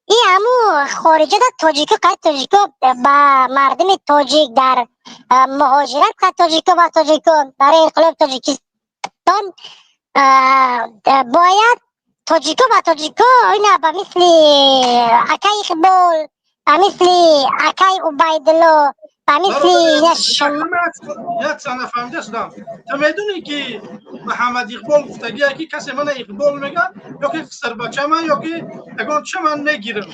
این همو خارجه در تاجیکا قد تاجیکا با مردم تاجیک در مهاجرت قد تاجیکا با تاجیکا برای انقلاب تاجیکستان باید تاجیکو با تاجیکو اینا با مثل اکای اقبال با مثل اکای عبیدالله با مثل یک سنه فهمیده شدم. تو میدونی که محمد اقبال گفتگی که کسی من اقبال میگه یا که سر بچه من یا که اگان چه من میگیرم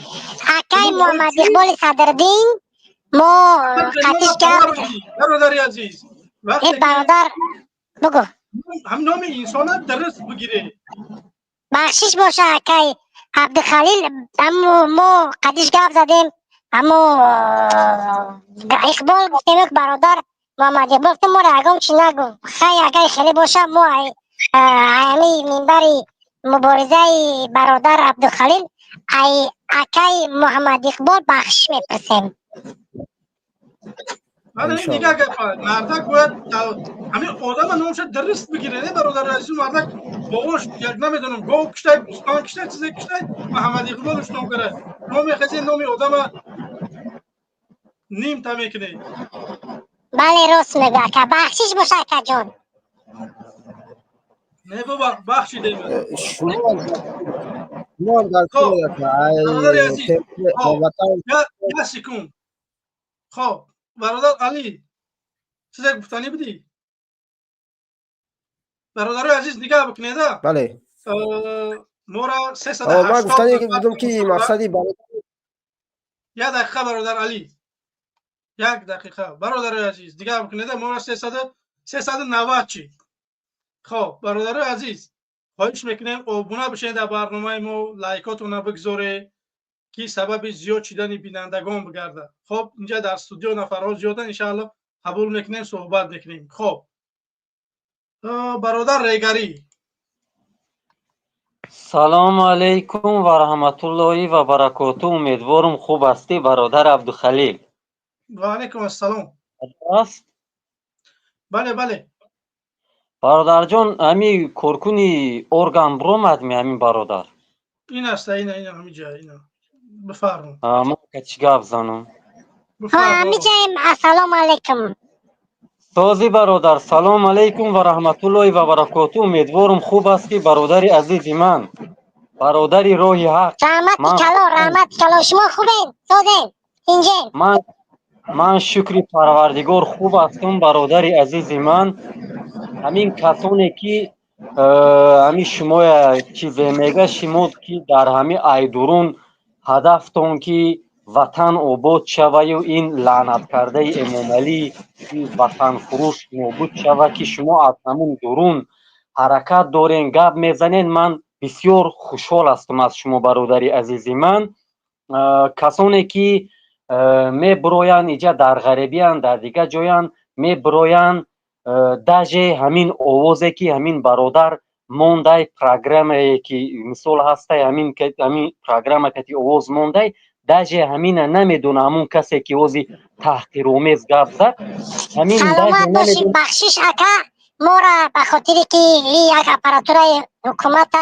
اکای محمد اقبال صدردین ما قطیش کرد. برادری عزیز وقتی این برادر بگو هم نام انسان درست بگیره. بخشش باشه اکای عبدالخلیل اما ما قدیش گفت زدیم اما اقبال گفتیم یک برادر محمد اقبال گفتیم ما را اگام چی نگو خیلی اگه خیلی باشه ما همی منبری مبارزه برادر عبدالخلیل ای اکای محمد اقبال بخش میپرسیم. بعد این دیگه مردک باید همین آدم نامش درست بگیره. نه برادر عزیز مردک باباش یک نمیدونم گاو کشته بستان کشته چیزی کشته محمد اقبالش نام کنه نامی خیلی نامی آدم نیم تا میکنه. بله راست میگه که بخشش باشه که جان. نه بابا بخشیده شما هم در خب برادر ای عزیز طفل وطن یا سکون. خب برادر علی چیزی گفتنی بودی برادر عزیز نگاه بکنید. بله ما را من 380 گفتن که بودم که مقصدی برای یک دقیقه برادر علی یک دقیقه برادر عزیز نگاه بکنید. ما را 390 چی. خب برادر عزیز خواهش میکنیم ابونه بشین در برنامه ما لایکاتون رو بگذاره که سبب زیاد شدن بینندگان بگرده. خب اینجا در استودیو نفرها زیادن ان شاء الله قبول میکنیم صحبت میکنیم. خب برادر ریگری سلام علیکم و رحمت الله و برکاته. امیدوارم خوب هستی برادر عبدالخلیل. و علیکم السلام. است بله بله برادر جان امی کورکونی ارگان برومد می همین برادر این است این همین جای اینا بفرمایید من کچی گپ زنم بفرمایید. میگیم السلام علیکم. سازی برادر سلام علیکم و رحمت الله و برکاته. امیدوارم خوب هستی برادر عزیز من برادر راه حق. رحمت کلا شما خوبین سازین اینجا من شکر پروردگار خوب هستم برادر عزیز من. همین کسانی که همین شما چیز میگه شما که در همین ایدورون هدفتون که وطن آباد شوه و این لعنت کرده امام علی وطن فروش نابود شوه که شما از همون درون حرکت دارین گپ میزنین. من بسیار خوشحال هستم از شما برادر عزیز من. کسانی که می بروین اینجا در غریبی در دیگه جایان می بروین داجه همین آوازه که همین برادر مونده پروگرام که مثال هسته همین پروگرام که آواز مونده داجه همین نمیدونه همون کسی که اوزی تحقیرآمیز گپ زد همین سلامت باشی بخشش اکا ما را به خاطر که این یک اپراتورای حکومت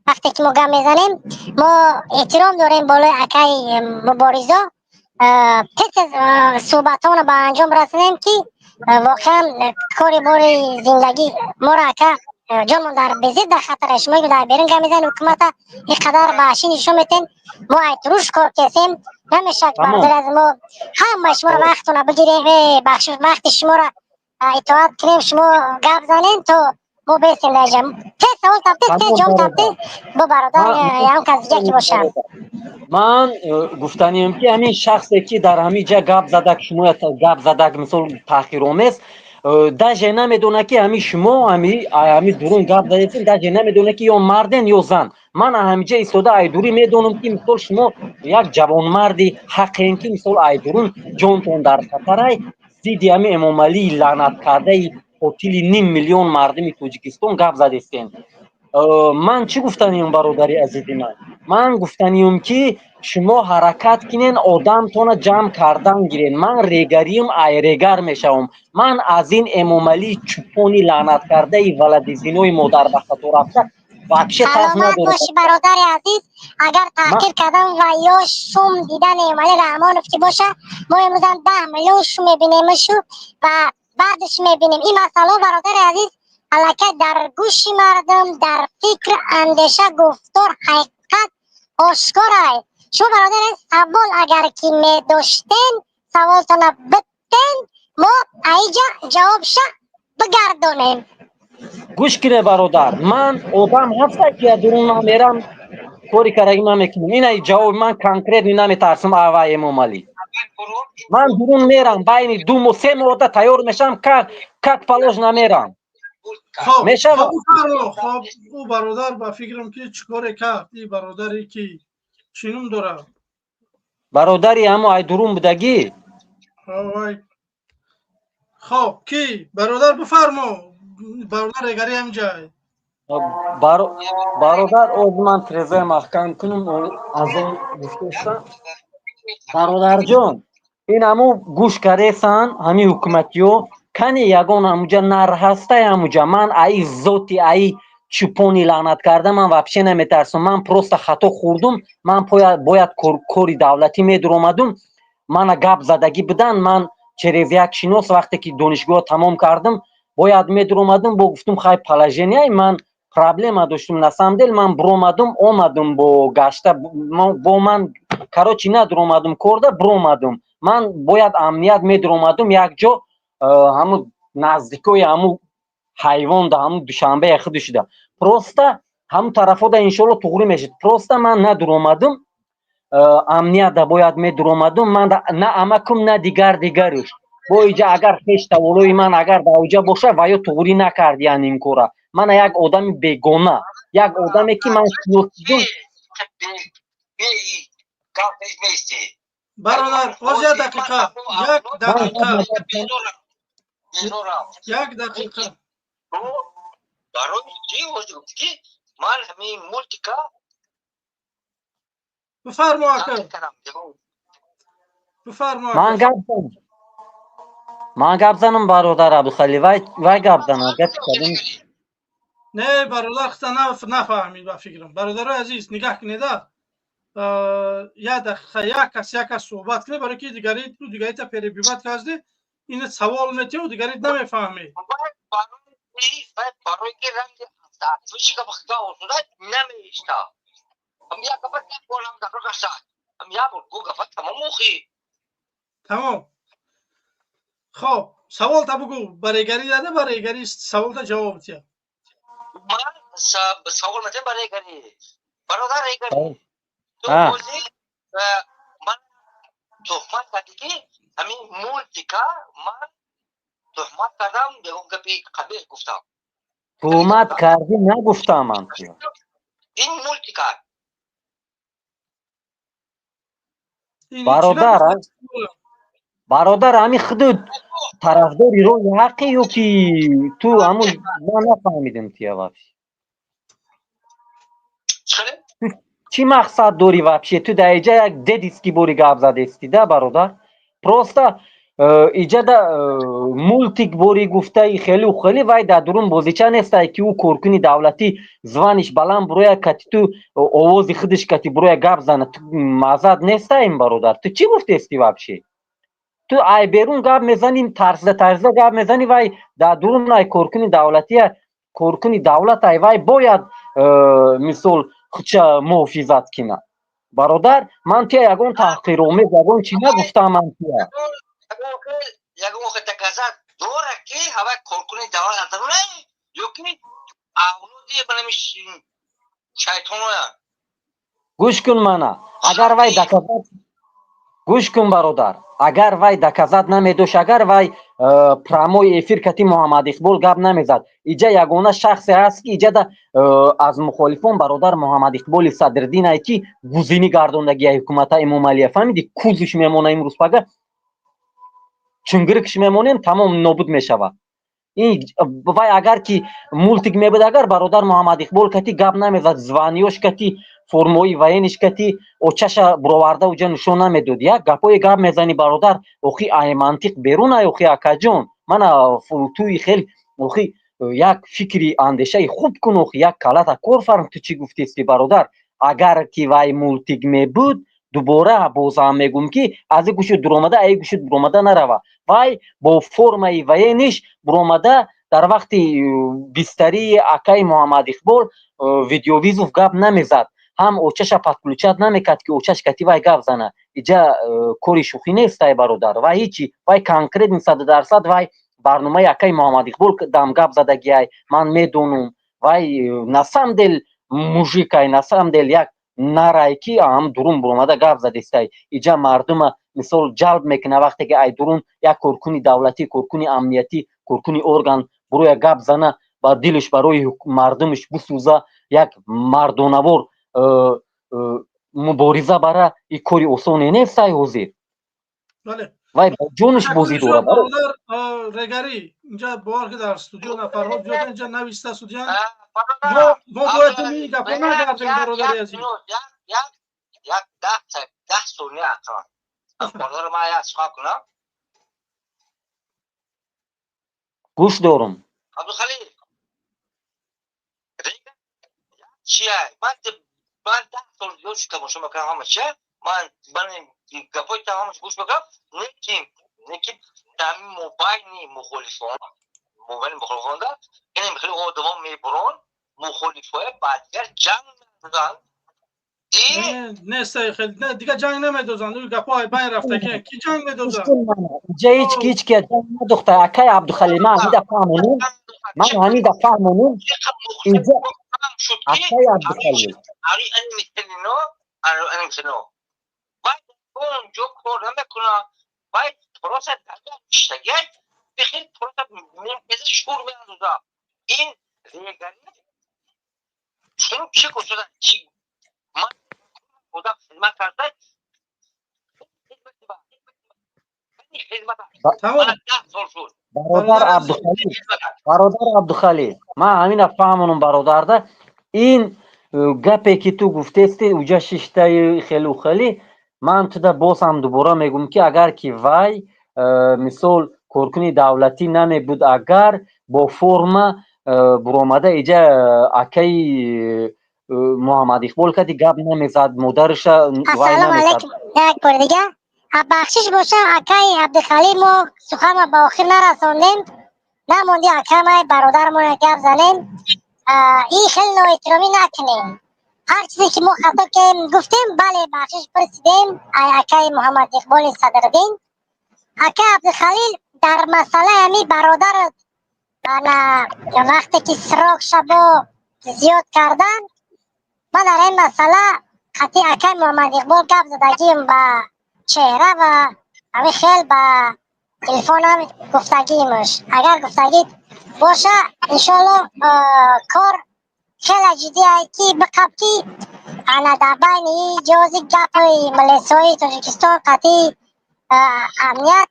وقتی که ما گپ میزنیم ما احترام داریم بالای اکای مبارزه صحبت ها به انجام رسونیم که واقعا کاری باری زندگی ما را که جان در بزید در خطر شما در بیرون گم میزن حکومت اینقدر باشی نشون میتین ما ایتروش کار کسیم نمیشه که برادر از ما همه شما را وقتونه بگیریم بخش وقت شما را اطاعت کنیم شما گپ زنین تو ما بیسیم در جمع که سوال تبتیز که جام تبتیز با برادر یا اون کس دیگه که باشم. من گفتنیم که همین شخصی که در همین جا گپ زدک شما گپ زدک مثل تحقیرآمیز داجه نمیدونه که همین شما همین درون گپ زدید داجه نمیدونه که یا مردن یا زن. من همینجا ایستاده ایدوری میدونم که مثل شما یک جوان مردی حقین که مثل ایدورون جانتون در خطر زیدی همین امام علی لعنت کرده قاتل 5 میلیون مردم تاجیکستان گپ زدید. من چی گفتنیم برادر عزیز من گفتنیم که شما حرکت کنین آدمتون جمع کردن گیرین. من ریگریم ای ریگر میشم. من از این امام علی چوپانی لعنت کرده ولد زینوی مادر به خطا رفته واقعی تاز ندارم. باشی برادر عزیز اگر تحقیر کردن و یا شوم دیدن امام علی رحمان افتی باشه ما امروز 10 میلیون شو میبینیمشو و بعدش میبینیم این مسئله برادر عزیز الکه در گوش مردم در فکر اندیشه گفتار حقیقت آشکار است. شما برادر سوال اگر که می داشتین سوالتان بتین ما ایجا جوابش بگردونیم. گوش کنه برادر، من آدم هسته که درون نمیرم کاری کارایی نمیکنم. این جواب من کنکرت نمیترسم. آوای امامعلی من درون میرم بین 2 و 3 مورد تیار میشم کت پلاش نمیرم. خب میشه خب او برادر با فکرم که چیکار کرد. این برادری که چینم داره برادری اما ای درون بودگی. خب کی برادر بفرما. برادر اگری هم جای برادر از من ترزه محکم کنم از این گفتشتم. برادر جان این همو گوش کردیسن همی حکومتیو کنی یگان هموجا نر هسته هموجا من ای زوتی ای چوپونی لعنت کرده من وابشه نمیترسم. من پروست خطا خوردم. من باید کاری دولتی میدر اومدم. من گپ زدگی بدن. من چریز یک شناس وقتی که دانشگاه تمام کردم باید میدر اومدم با گفتم خیلی پلاژینی من پرابلم داشتم نسامدل من برومادم اومدم با گشته با من کاروچی ندر اومدم کرده برومادم. من باید امنیت میدر اومدم یک جا همو نزدیکای همو حیوان ده همو دوشنبه خودش ده پروستا همو طرفا ده انشالله توغری میشد. پروستا من ندر اومدم امنیت ده باید میدر اومدم. من نه امکم نه دیگرش با ایجا اگر خیش تولوی من اگر به اوجا باشه و یا توغری نکرد یعنی این کاره. من یک آدم بیگانه یک آدمی که من شناسیدم. برادر از یک دقیقه برای چی وجود که من همین ملک بفرما من گپ زنم برادر عبدالخلی وای گپ زنم نه برادر خسته نفهمید با فکرم. برادر عزیز نگاه کنید یا دقیقه یک کس صحبت کنه برای که دیگری تا پیری بیبت کازده این سوال میتیه و دیگری نمیفهمید. برای که رنگ تحتوشی که بخدا اصولا نمیشتا هم یا گفت نکنم در رکشت هم یا برگو گفت تمام موخی تمام. خب سوال تا بگو برایگری داده برایگری سوال تا جواب تیه. من سوال میتیم برایگری برادر ایگری تو بوزی من تحمت کردی که همین مولتیکا من تحمت کردم دیگه گپی قبیل گفتم. تهمت کردی نگفتم من این مولتیکا برادر همی خود طرفداری رو حقی یو که تو همون من نفهمیدم تیه وابشی چی مقصد داری وابشی تو در ایجا یک دیدیست که بوری گفت زده استی ده برادر پروستا ایجا ده مولتیک بوری گفته ای خیلی و خیلی وای در درون بازیچه نیسته که او کورکنی دولتی زوانش بلند بروی کتی تو آوازی خودش کتی بروی گفت زنه تو مزد نیسته این برادر تو چی گفته استی وابشی تو ای بیرون گپ میزنی طرز گپ میزنی وای در درون ای کورکنی دولتی کورکنی دولت ای وای باید مثال خودشا محافظت کنه برادر من تیا یگون تحقیر آمیز یگون چی نگفتم من تیا یگون وقت تکازت دوره که هوا کورکنی دولت داره یا که اولودی بنمیش شیطان گوش کن منا اگر وای دکازت گوش کن برادر اگر وای دکازت نمیدوش اگر وای پراموی افیر کتی محمد اقبال گپ نمیزد ایجا یگونه شخصی هست که ایجا از مخالفان برادر محمد اقبال صدرالدین ای که گزینی گرداندگی حکومت امامعلی فهمیدی کوزش میمونه امروز پگه چنگرکش میمونه تمام نابود میشود. این وای اگر که مولتیک میبود اگر برادر محمد اقبال کتی گپ نمیزد زوانیوش کتی فرموی وینش کتی او چش بروارده و جا نشون نمیدود یک گپای گپ میزنی برادر اوخی ای منطق بیرون ای اوخی اکا جون من توی خیلی اوخی یک فکری اندیشه خوب کن اوخی یک کلت کور فرم تو چی گفتی برادر اگر که وای مولتیک میبود دوباره بازم میگم که از این گوشت درومده ای گوشت درومده نروه وای با فرمای وینش برومده дар вақти бистари акаи Муҳаммад Иқбол видеовизов гап намезад, ҳам очаша падключат намекард ки очаш кати вай гап зана. Иҷа кори шӯхӣ нест ай бародар. Вай ҳичи, вай конкретни 100% вай барномаи акаи Муҳаммад Иқбол дам гап задаги ай ман медонум. Вай на самом дел мужик ай, на самом дел як нарай ки ам дурун буромада гап задестай. Иҷа мардума мисол ҷалб мекуна вақте ки ай дурун як коркуни давлатӣ, коркуни амнияти, коркуни орган буроя гап зана, ба дилш барои мардумш бисӯза, як мардонавор мубориза бара, и кори осоне нест ай ҳозир. бале Вай ба ҷонш бозӣ дорад. бародар регари инҷа бовар ки дар студио нафарҳо зиёд инҷа нависта студиян. мо бояд ин гапҳо нагардем бародари азиз. як 10 сония акрон бародар ман як сухан кунам. гӯш дорум. Абдухалил чия ман 10 сол ёш тамошо мекардам ҳама чия ман гапои тамомаш гӯш мекардам. неки дар мобайни мухолифон да ин хеле одамон мебурон мухолифоя баъдигар ҷанг мекунанд. нест хел дига ҷанг намедозанд. ӯ гапҳо ай байн рафта ки ҷанг медозанд. Иҷа ҳеч кия ҷанг надохта. Акай Абдухалил ман ҳамида фаҳмонем. Иҷа акай Абдухалил вай онҷо кор намекунад. вай просто даргаштага бихел просто меҳеза шур меандозад. ин регани чун чӣ кушуда чӣ ман одам хизмат карда бародар Абдухалил ман ҳамина фаҳмонам бародарда. ин гапе ки ту гуфтести уҷа шиштаи хелухели ман туда боз ҳам дубора мегӯм ки агар ки вай мисол коркуни давлатӣ намебуд, агар бо форма буромада иҷа акаи Муҳаммад Иқбол кади гап намезад, модариша вай намезад. як бор дига бахшиш боша акаи Абдухалил мо суханро ба охир нарасондем. намонди акамай бародармона гап занем. ин хеле ноэҳтиромӣ накунем. ҳар чизе ки мо хато кардем гуфтем бале бахшиш пурсидем ай акаи Муҳаммад Иқболи Садриддин. акаи Абдухалил дар масъалаи ҳами бародар вақте ки сирок шабо зиёд кардан ма дар ин масъала қатъи акаи Муҳаммад Иқбол гап задагим ба чеҳра ва ҳами хел ба телефонам гуфтагимш. агар гуфтагӣ боша иншоалло кор хеле ҷиддӣ ай ки биқаб ки ана дар байни ҷози гапои миллисои Тоҷикистон қатъи амният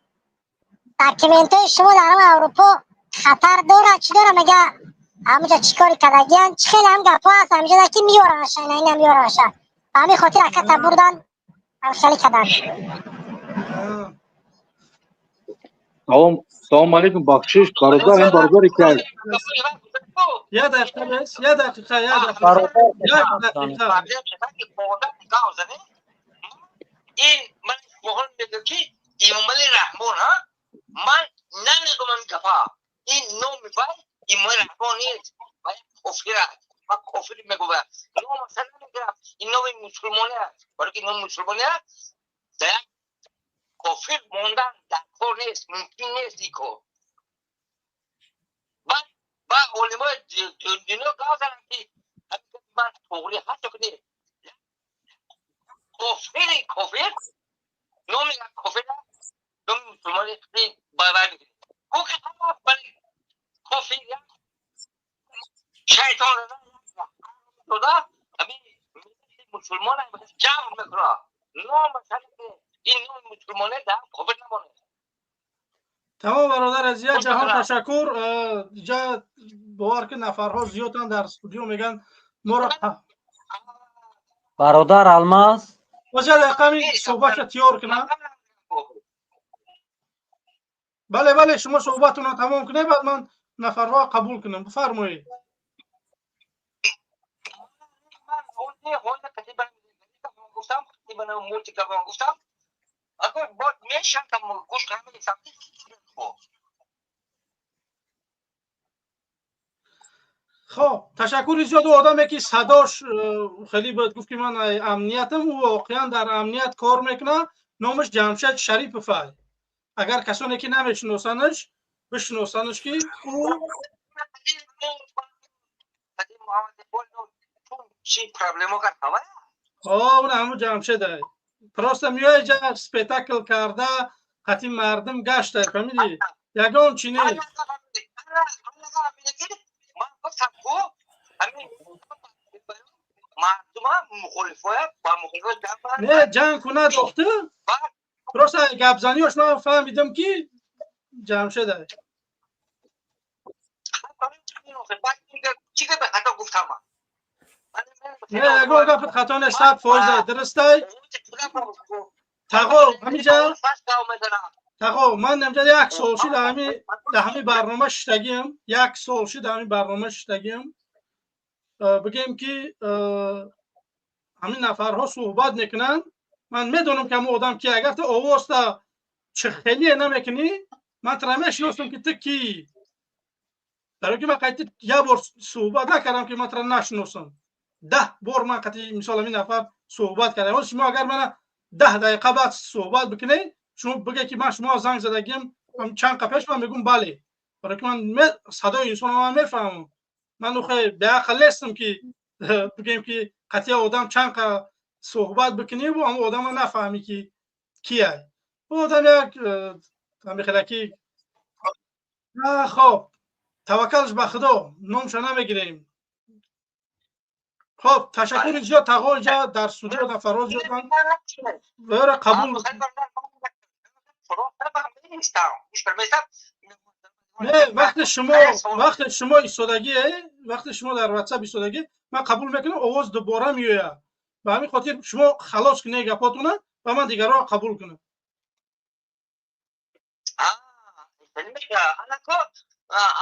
документҳои шумо дар ҳама Аврупо хатар дорад чӣ дорад мега ҳамуҷа чӣ кори кардагиян чӣ хеле ҳам гапҳо ҳаст ҳамҷода ки миёраша ина миёраша ба ҳамин хотир аката бурдан хеле кадан. салом алейкум бахшиш бародар. ин бародаре ки як дақиқа бес як дақиқа ин ман моҳон мегӯям ки Эмомалӣ Раҳмон ман намегӯям гапа ин номи вай Эмомалӣ Раҳмон нест. вай кофир аст. ман кофир мегӯям. номаса намегӯям. ин номи мусулмоне аст. барои ки номи мусулмоне аст дар як кофир мондан дар кор нест. мумкин нест ин кор. ба олимои дунё гап занам ки ман тоғри ҳатто ки кофир номи як кофир номи мусулмони бавай мегиред. гӯ ки ҳама бали кофир як шайтон дода ҳамин мусулмон ҷамъ мекунад. ин номи мусулмоне дар кофир намонад. тамом бародар азиз ҷаҳон ташаккур. ҷа бовар ки нафарҳо зиёданд дар студио меган моро бародар Алмаз оҷа дақами суҳбатша тиёр кунам. бале шумо суҳбатонро тамом кунед баъд ман нафарҳо қабул кунам. бифармоед. خب تشکر زیاد. او آدمی که صداش خیلی بود گفت که من امنیتم و واقعا در امنیت کار میکنه، نامش جمشید شریف فای. اگر کسانی که نمیشناسنش بشناسنش که او چی پرابلمو کرد خبر؟ اون همون جمشید است. پراست میای جا سپیتاکل کرده خطی مردم گشته فهمیدی؟ یگان چینی من گفتم کو همین مردم مخالفای با مخالفای نه جنگ کنه دخته پراست گپ زنیاش من فهمیدم که جمشید است. چی که به خطا گفتم نه اگه گفت خطا نیست فایزه درسته تقو همینجا تقو من نمیجا یک سال شد همین برنامه شدگیم یک سال شد همین برنامه شدگیم بگیم که همین نفرها صحبت میکنن من میدونم که همون آدم که اگر تو آواز تا چه خیلی نمیکنی من ترمیش نستم که تو کی برای که من قیدی یک بار صحبت نکردم که من تر نشناسم 10 بار من قطعی مثال همین نفر صحبت کردم. شما اگر من 10 دقیقه بعد صحبت بکنی شما بگی که من شما زنگ زدگیم چند قپش من میگم بله برای که من صدای انسان من میفهمم. من خیلی به عقل هستم که بگیم که قطعی آدم چند صحبت بکنی و اون آدم نفهمی که کیه آدم یک همین خلکی خب توکلش به خدا نامش نمیگیریم. خب تشکر زیاد تقو جا در استودیو در فراز جدن بره قبول نه وقت شما ایستادگی وقت شما در واتساپ ایستادگی من قبول میکنم آواز دوباره میاد به همین خاطر شما خلاص کنید گپاتونه و من دیگه را قبول کنم.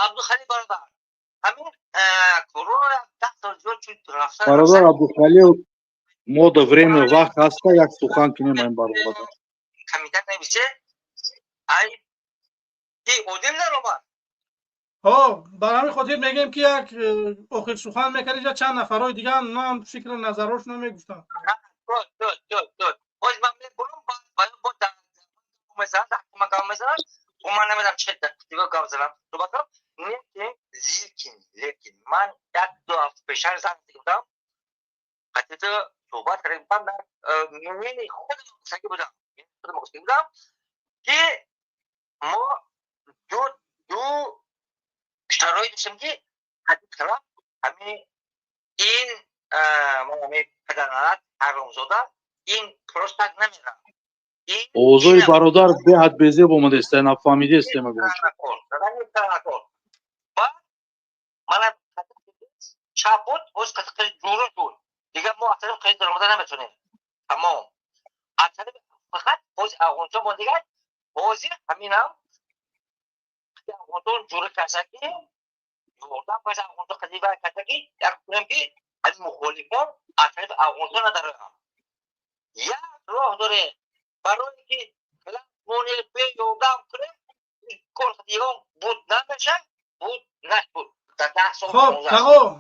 عبدالخلیل برادر همین برادر عبدالخلیل ما до время вақт ҳаста як сухан кинем бародар комитет نمیشه ای اودیل نرومد برای همین خاطر میگیم که یک آخر سخن میکنید یا چند نفرهای دیگه هم من فکر نظراش نمیگفتم باز من میگم با مثلا مثلا و من نمیدونم چه دیگه گام زدم تو بگم لیکن من یک دو هفته پیش زنگ دیدم قطعی صحبت کردیم من میبینی خودم مستقی بودم که ما دو شرایط داشتیم که حدید کردم همین این پدرانت حرامزاده این پروستک نمیرم اوضاعی برادر بهت بزرگ اومده است نفهمیده است مگه من چاپوت اوش قطعی جورو شد دیگه ما اصلا خیلی درآمد نمیتونیم تمام اصلا فقط اوش اونجا ما دیگه اوزی همینم اونجا جورو کسکی جوردن باشه اونجا قضیه کسکی یک کنیم که از مخالفان اصلا اونجا ندارم یک راه داره برای که فلان مونی به یودم کنه کل دیگان بود نمیشه بود نشد در 10 سال خب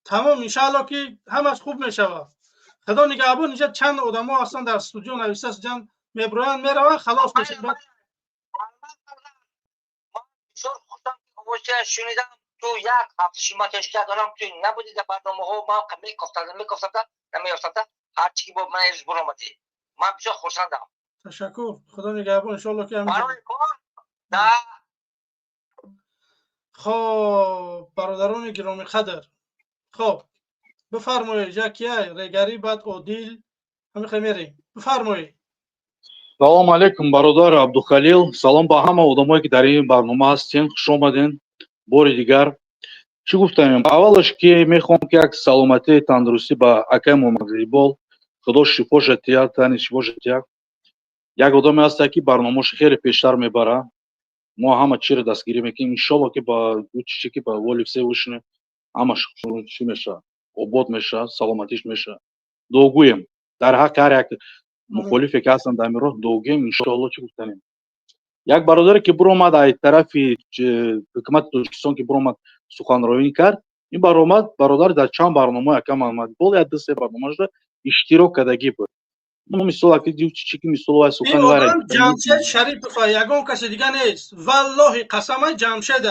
تمام انشاءالله که همش خوب میشود. خدا نگهبان. اینجا چند آدم ها هستن در استودیو نویسه جان میبرن میرون خلاص میشه. من بسیار خوشم که شنیدم تو یک هفته شما تشکیل دارم تو نبودی در برنامه ها ما میگفتم نمیافتم هر چی با من از برآمدی من بسیار خوشحالم. تشکر. خدا نگهبان. انشاءالله که همین خب برادران گرامی قدر خب بفرمایید جکیه ریگری بعد عادل همین خیلی بفرمایید. салом алейкум бародар абдухалил салом ба ҳама одамое ки дар ин барнома ҳастин хуш омадин бори дигар чӣ гуфтаем аввалаш ки мехоҳам ки як саломатии тандурустӣ ба акаи муҳаммадиқбол худо шифо жатия тани шифо жатия як одаме ҳаста ки барномаашо хеле пештар мебара мо ҳама чиро дастгирӣ мекунем иншолло ки ба чӣ ки ба воли всевышний ҳамаш чӣ мешавад обод мешавад саломатиш мешавад дуогӯем дар ҳаққи ҳар як мухолифе ки ҳастанд дар роҳ дуогӯем иншолло чӣ гуфтанем як бародаре ки биромад аз тарафи ҳукумати тоҷикистон ки биромад суханроӣ кард ин баромад бародар дар чанд барнома якам омад бол я 2-3 барномаашда иштирок кардагӣ буд мо мисол чӣ ки мисол вай این сухани вайра آدم جمشید شریپов یگان کسی دیگه نیست والله قسم جمشید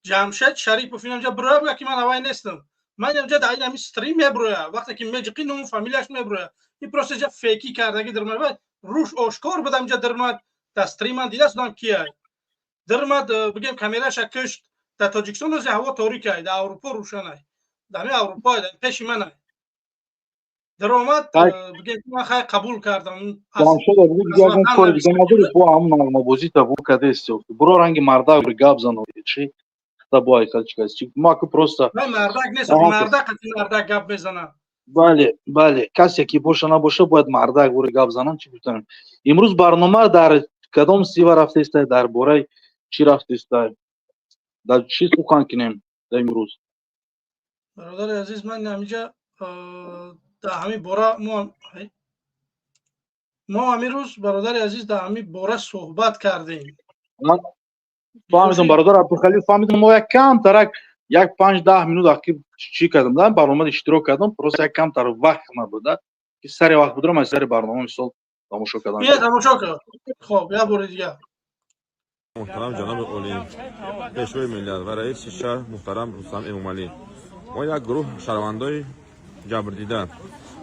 جمشید شریپов اینجا برو که من اوای نیستم من اینجا در این استریم میبرویا وقتی که میجقی نون فامیلیش میبرویا این پروسه جا فیکی کردگی در من روش آشکار بدم اینجا در من در استریم من دیده سودم کیه در من بگیم کامیراش کشت در تاجیکستان از هوا تاریکه در اروپا روشنه در اروپا در پیش منه درآمد بگیم من خیلی قبول کردم جمشید دیگه دیگه کار دیگه نداری بو هم معلومات تا بو کده است برو رنگ مردا رو گاب زنو چی تا بو ای کلچ چی ما که پروستا من مردک نیست مردک مردک گپ بزنه بله کسی که باشه نباشه باید مردک رو گاب زنن چی گفتم امروز برنامه در کدام سیوا رفته است در باره چی رفته است در چی سخن کنیم در امروز برادر عزیز من همینجا در همین باره ما همین روز برادر عزیز در همین باره صحبت کردیم فهمیدم برادر عبدالخلیل فهمیدم ما یک کم ترک یک 5-10 minut اخیر چی کردم در برنامه اشتراک کردم پروسه یک کم تر وقت نبوده که سر وقت بودم از سر برنامه مثال تماشا کردم تماشا کرد خب یا بار دیگه محترم جناب اولی پیشوای ملت و رئیس شهر محترم رستم امومالی ما یک گروه شهروندای جبردیده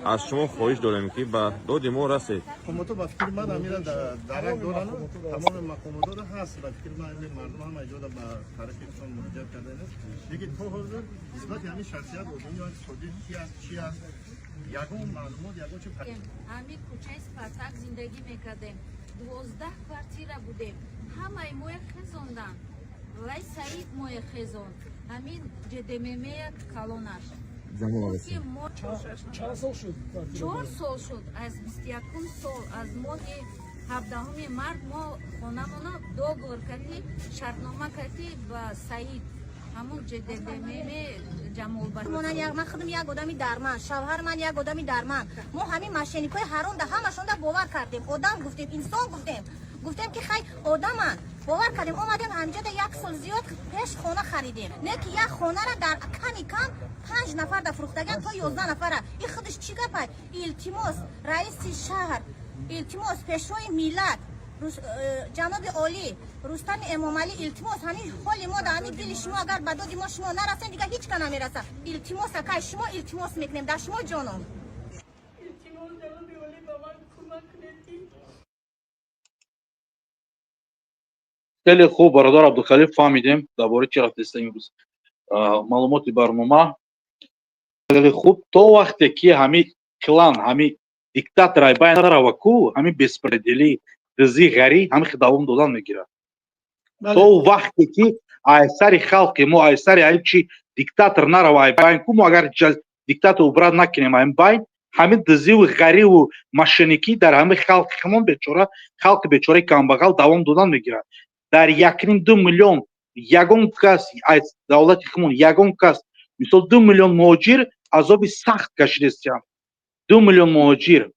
از شما خواهش داریم که به داد ما رسید مقامات با فکر من امیرا درک دارن تمام مقامات هست با فکر من مردم هم اجازه با طرفشون مراجعه کردن دیگه تو حاضر اثبات یعنی شخصیت و دنیا خودی چی است یگون معلومات یگون چه همین کوچه سپاتاک زندگی میکردیم 12 کارتیره بودیم همه موی خزوندن ولی سعید موی خزوند همین جدممه کلونش چند سال شد؟ 4 سال شد از 21 سال از ماه 17 مرد ما خونمون دوگور کردیم شرطنامه کردیم با سعید همون جدممه جمال من یک خودم یک آدمی درمند شوهر من یک آدمی درمند ما همین ماشینیکای هرون ده همشون ده باور کردیم آدم گفتیم انسان گفتیم که خیلی آدمن باور کردیم اومدیم همینجا ده یک سال زیاد پیش خونه خریدیم نه که یک خونه را در کم 5 نفر ده فروختگن تا 11 نفره این خودش چی گپه التماس رئیس شهر التماس پیشوای ملت جناب عالی رستم امامعلی التماس همین حال ما در همین دل شما اگر به داد ما شما نرسین دیگه هیچ کنا نمیرسه التماس که شما التماس میکنیم در شما جانم خیلی خوب برادر عبدالخلیل فهمیدیم درباره چی رفته است امروز معلومات برنامه خیلی خوب تو وقتی که همین کلان همین دیکتاتور ای باید روکو همین بسپردلی رزی غری همین دوام دادن میگیره تو وقتی که ایسری خلق ما ایسری ای چی دیکتاتور نروای باید کو ما اگر دیکتاتور براد نکنیم این باید همین دزی و غری و ماشینیکی در همین خلق خمون بیچاره خلق بیچاره کامبغال دوام دادن میگیره در 1.2 میلیون یگون کس از دولت خمون یگون کس مثل 2 میلیون مهاجر عذاب سخت کشیدن 2 میلیون مهاجر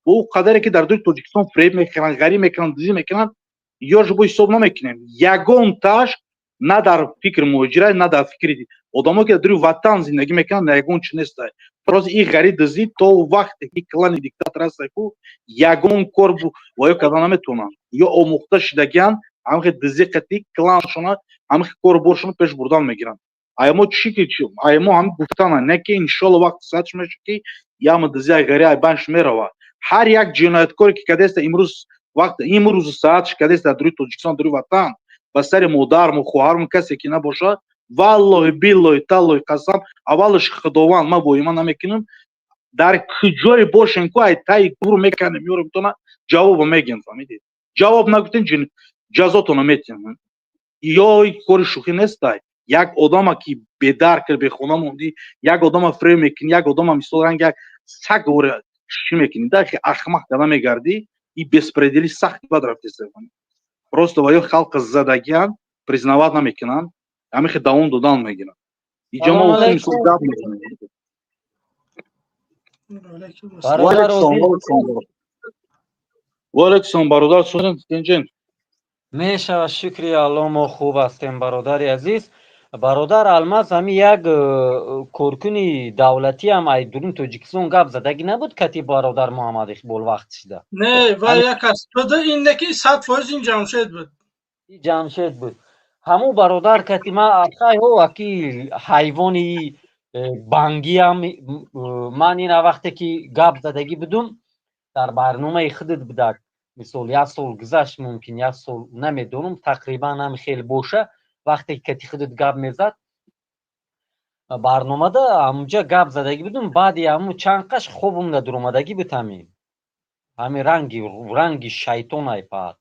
او قدری که در دوی تاجیکستان فریب میکنن غری میکنن دزی میکنن یا جو حساب نمیکنن یگون تاش نه در فکر مهاجرت نه در فکر آدمایی که در وطن زندگی میکنن یگون چی نیست پس این غری دزی تو وقتی که کلان دیکتاتور است کو یگون کار و یا کدام نمیتونن یا آموخته شدگان هم که دزی قتی کلانشون هم که کار برشون پیش بردن میگیرن اما چی که چی اما هم گفتن نه که ان شاء الله وقت ساعت میشه که یا ما دزی غری بانش میروا هر یک جنایتکاری که کدست امروز وقت امروز ساعت کدست در دوی تاجیکستان دوی وطن با سر مادرم و خواهرم کسی که نباشه والله بالله تعالی قسم اولش خداوند ما با ایمان نمیکنیم در کجای باشن که ای تای گور میکنه میورم تو جواب میگن فهمیدید جواب نگفتین جزاتون میتین یا کار شوخی نیست یک آدم که بدر کرد به خونه موندی یک آدم فری میکنی یک آدم مثل رنگ یک سگ ور چی میکنی در که احمق کدام میگردی این بسپردلی سخت بد رفته است просто وای خلق زدگیان признавать نمیکنن همین که داون دادن میگیرن اینجا ما اون مثل گاب میکنیم وعلیکم برادر سوزن تنجین میشه شکری الله ما خوب هستیم برادر عزیز бародар алмаз ҳами як коркуни давлатӣ ҳам айдурин тоҷикистон гап задаги набуд кати бародар муҳаммад иқбол вақтишда не ва як аст буда индаки 100% ин ҷамшед буд ҷамшед буд ҳаму бародар кати ма ахайҳо аки ҳайвони бангиам ман ина вақте ки гап задагӣ будум дар барномаи худат будак мисол як сол гузашт мумкин як сол намедонам тақрибан ҳам хел боша вақте ки кати худат гап мезад барномада ҳамунҷа гап задагӣ будум баъди ҳамун чанд қаш хобам надуромадагӣ буд ҳами ранги шайтонай паҳад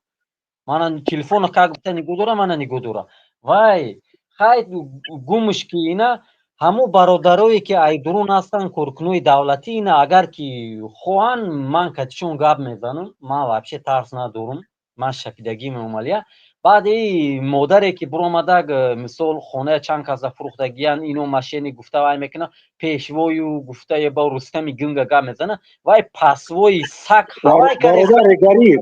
мана телефона ка гуфта нигоҳ дора мана нигоҳ дора вай хай гумш ки ина ҳамун бародарое ки айдурун ҳастан коркунои давлатӣ ина агар ки хоҳанд ман катишон гап мезанам ман вообще тарс надорам ман шакидагӣ меомалия баъди модаре ки биромадак мисол хоная чанд каса фурӯхтагиян ино машини гуфта вай мекуна пешвою гуфта ба рустами гунга гап мезана вай пасвои саг ҳавай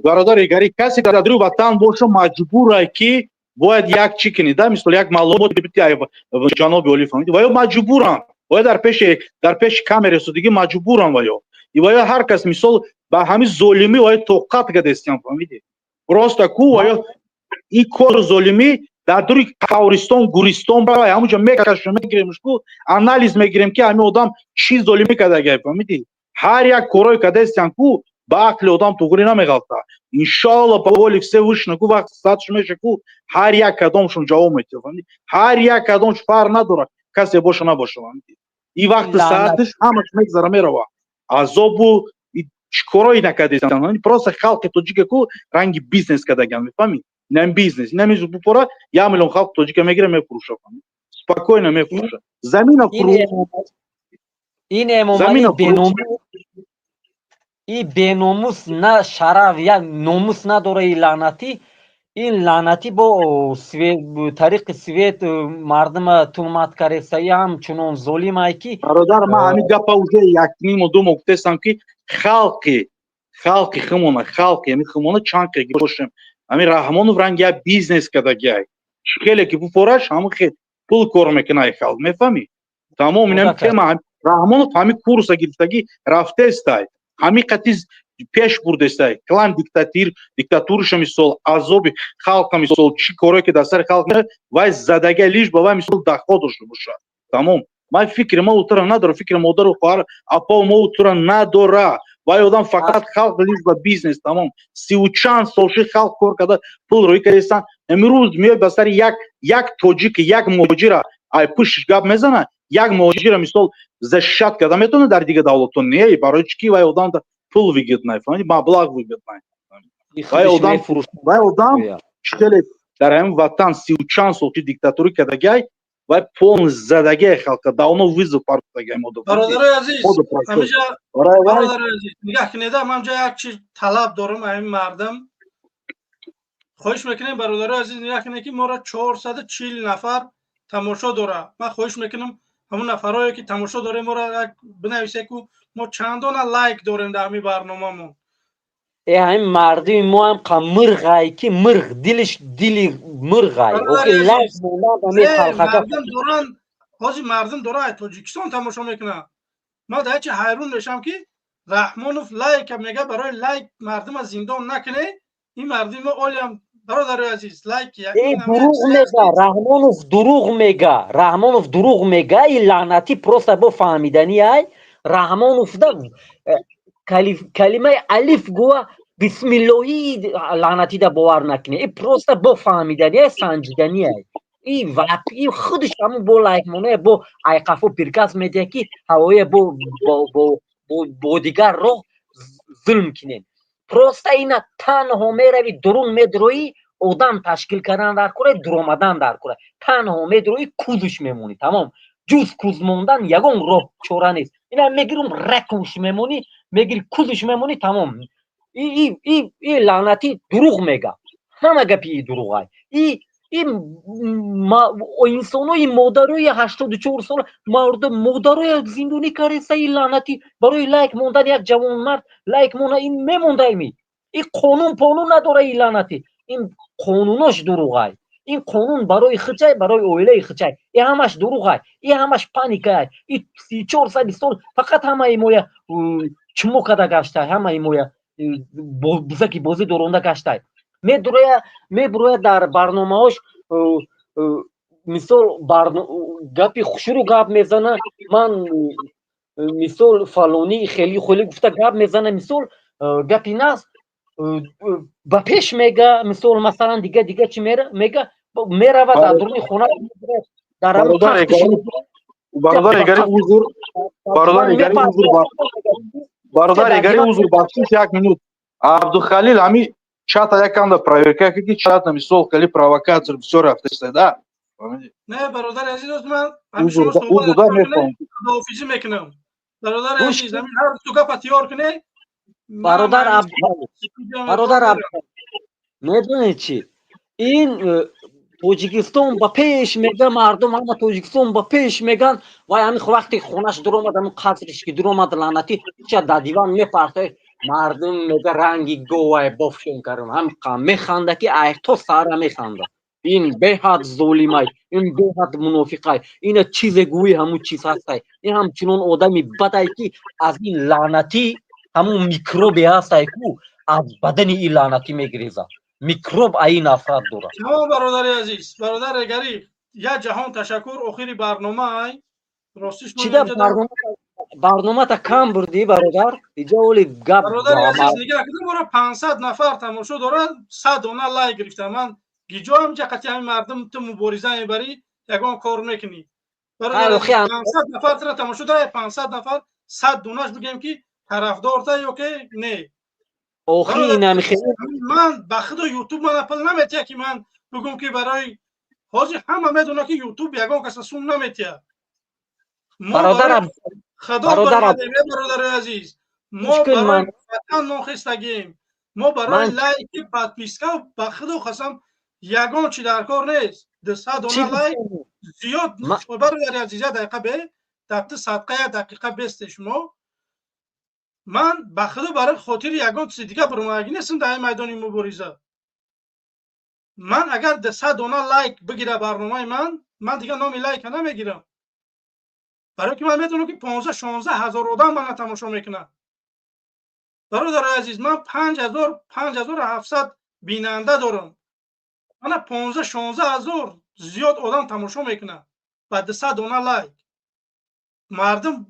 бародари гарӣ касе ки дар ватан боша маҷбурай ки бояд як чӣ кини да мисол як маълумот бити ҷаноби олӣ фаҳмидӣ ваё маҷбуран ваё дар пеши камераи судигӣ маҷбуран ваё ҳар кас мисол ба ҳамин золимӣ ваё тоқат гадестиям фаҳмидӣ просто ку ваё ин кори золимӣ дар дури қабристон гуристон бравай ҳамунҷа мекашем мегиремшку анализ мегирем ки ҳамин одам чӣ золимӣ кардагай фаҳмидӣ ҳар як корое кардастиям ку ба ақли одам туғри намеғалта иншоалло ба воли всевышний ку вақти саатш меша ку ҳар як кадомшон ҷавоб метиҳад фаҳмидӣ ҳар як кадомш фарқ надорад касе боша набоша фаҳмидӣ ин вақти саатиш ҳамаш мегзара мерава азобу чӣ корое накардастиям просто халқи тоҷика ку ранги бизнес кардагиан мефаҳмӣ инам бизнес инам бупора 1 миллион халқи тоҷика мегира мефурӯша спокойно мефурӯша замина ин эмомалӣ ин беномус на шараф я номус надора ин лаънатӣ бо тариқи свет мардума тӯҳмат кардаистаи ҳамчунон золимай ки бародар ман ҳамин гапа уже якнимо думо гуфтастам ки халқи химона халқи ҳамин химона чанд қеги бошем ҳамин раҳмонов ранги як бизнес кардагиай хеле ки бупораш ҳамин хел пул кор мекунай халқ мефаҳмӣ тамом инам тема раҳмонов ҳамин курса гирифтагӣ рафтестай ҳамин қати пеш бурдестай клан диктатуриша мисол азоби халқа мисол чӣ корое ки дар сари халқ вай задагиай лиш ба вай мисол дахо дошта бошад тамом ман фикри ма утра надора фикри модару хоҳар апа мо утра надора вай одам фақат халқ лиш ба бизнес тамом 30 чанд солши халқ кор карда пул рӯӣ кардастан имрӯз меояд ба сари як тоҷики як муҳоҷира ай пуштиш гап мезана як муҳоҷира мисол защищат карда метавонад дар дига давлатон не барои чӣ ки вай одам пул выгоднай фаҳмидӣ маблағ выгоднай вай одам хеле дар ҳамин ватан 30 чанд солши диктатурӣ кардагиай вай полный задагиай халқа давно вызов партагиай бародарои азиз бародарои азиз нигоҳ кунеда ман ҷа як чиз талаб дорам ҳамин мардам хоҳиш мекунем бародарои азиз нигоҳ кунед ки моро 440 нафар тамошо дора ман хоҳиш мекунам ҳамун нафарое ки тамошо дорем моро бинависе ку мо чандона лайк дорем дар ҳамин барномамон ҳамин мардуми мо ҳам қа мирғай ки мирғ дили мирғай лайк ҳозир мардум дора тоҷикистон тамошо мекунад ман дар чӣ ҳайрон мешавам ки раҳмонов лайк мега барои лайк мардума зиндон накуне ин мардуми мо олиам бародарои азиз лайк раҳмонов дурӯғ мега ин лаънатӣ просто бо фаҳмидани ай раҳмонов да калимаи алиф гӯя бисмиллоҳи лаънатӣ да бовар накуне ин просто бо фаҳмидани ай санҷидани ай ин худаш ҳамун бо лайкмоная бо айқафо пиркас медиҳад ки ҳавоя бо дигар роҳ зулм кунем просто ина танҳо мерави дурун медроӣ одам ташкил кардан дар кора дуромадан дар кора танҳо медроӣ кӯзуш мемонӣ тамом ҷуз кӯз мондан ягон роҳ чора нест ина мегирум ракуш мемонӣ мегири кӯзуш мемонӣ тамом ин лаънатӣ дурӯғ мега ҳама гапи дурӯғай инсонои модарои 84 сола модарои зиндонӣ кардаста ин лаънатӣ барои лайк мондан як ҷавонмард лайк монда ин мемондаими ин қонун понун надора ин лаънатӣ ин қонунош дурӯғай این قانون برای خچای برای اویله خچای این همش دروغه این همش پانیکه این 34 سال فقط همه مویا چمو کدا گشته همه مویا بزکی بازی دورونده گشته میبروه در برنامه‌اش مثال گپی خوشرو گپ میزنه من مثال فلانی خیلی گفته گپ میزنه مثال گپی ناست با پیش میگه مثال مثلا دیگه چی میگه میره و در درون خونه در همون تختش برادر اگری حضور برادر اگری حضور بخشش 1 минут عبدالخلیل همی чата якам да проверка какие чат на мисол кали провокация все рафтеште да نه برادر عزیز من حضور да میفهم خداحافظی میکنم برادر عزیز همین هر تو گپ تیار کنه برادر عبدالخلیل میدونی چی این توجیکستان با پیش میگه مردم همه توجیکستان با پیش میگن وای همین وقتی خونش در اومد همون قصرش که در اومد لعنتی چه در دیوان میپرسه مردم میگه رنگی گوه بافشون کردم هم میخنده که ای تو سر میخنده این به حد ظالمای این به حد منافقای این چیز گوی همون چیز هسته این همچنان آدمی بدای که از این لعنتی همون میکروبی هسته که از بدن این لعنتی میگریزه میکروب این افراد داره تمام برادر عزیز برادر اگری یا جهان تشکر آخری برنامه راستش من برنامه تا کم بردی برادر اینجا ولی گپ برادر عزیز نگاه کدیم برای 500 نفر تماشا داره 100 دانه لایک گرفته من گیجا هم جقتی همین مردم تو مبارزه میبری یگان کار میکنی برادر 500 نفر تر تماشا داره 500 نفر 100 دونهش بگیم که طرفدار تا یا که نه آخی نمیخواد من به خدا یوتیوب من اپل نمیتیه که من بگم که برای حاضر همه میدونه که یوتیوب یگان کس سون نمیتیه برادر برادر عزیز ما برای وطن نخستگیم ما برای لایک پادپیسکا به خدا خواستم یگان چی در کار نیست 200 دانه لایک زیاد برادر عزیز دقیقه به در صدقه دقیقه 20 شما من به خدا برای خاطر یگان چیز دیگه برمگی نیستم در میدان مبارزه من اگر 200 دانه لایک بگیره برنامه من دیگه نام لایک نمیگیرم برای که من میدونم که 15-16 هزار آدم من تماشا میکنه برادر عزیز من 5700 بیننده دارم من 15-16 هزار زیاد آدم تماشا میکنه و 200 دانه لایک مردم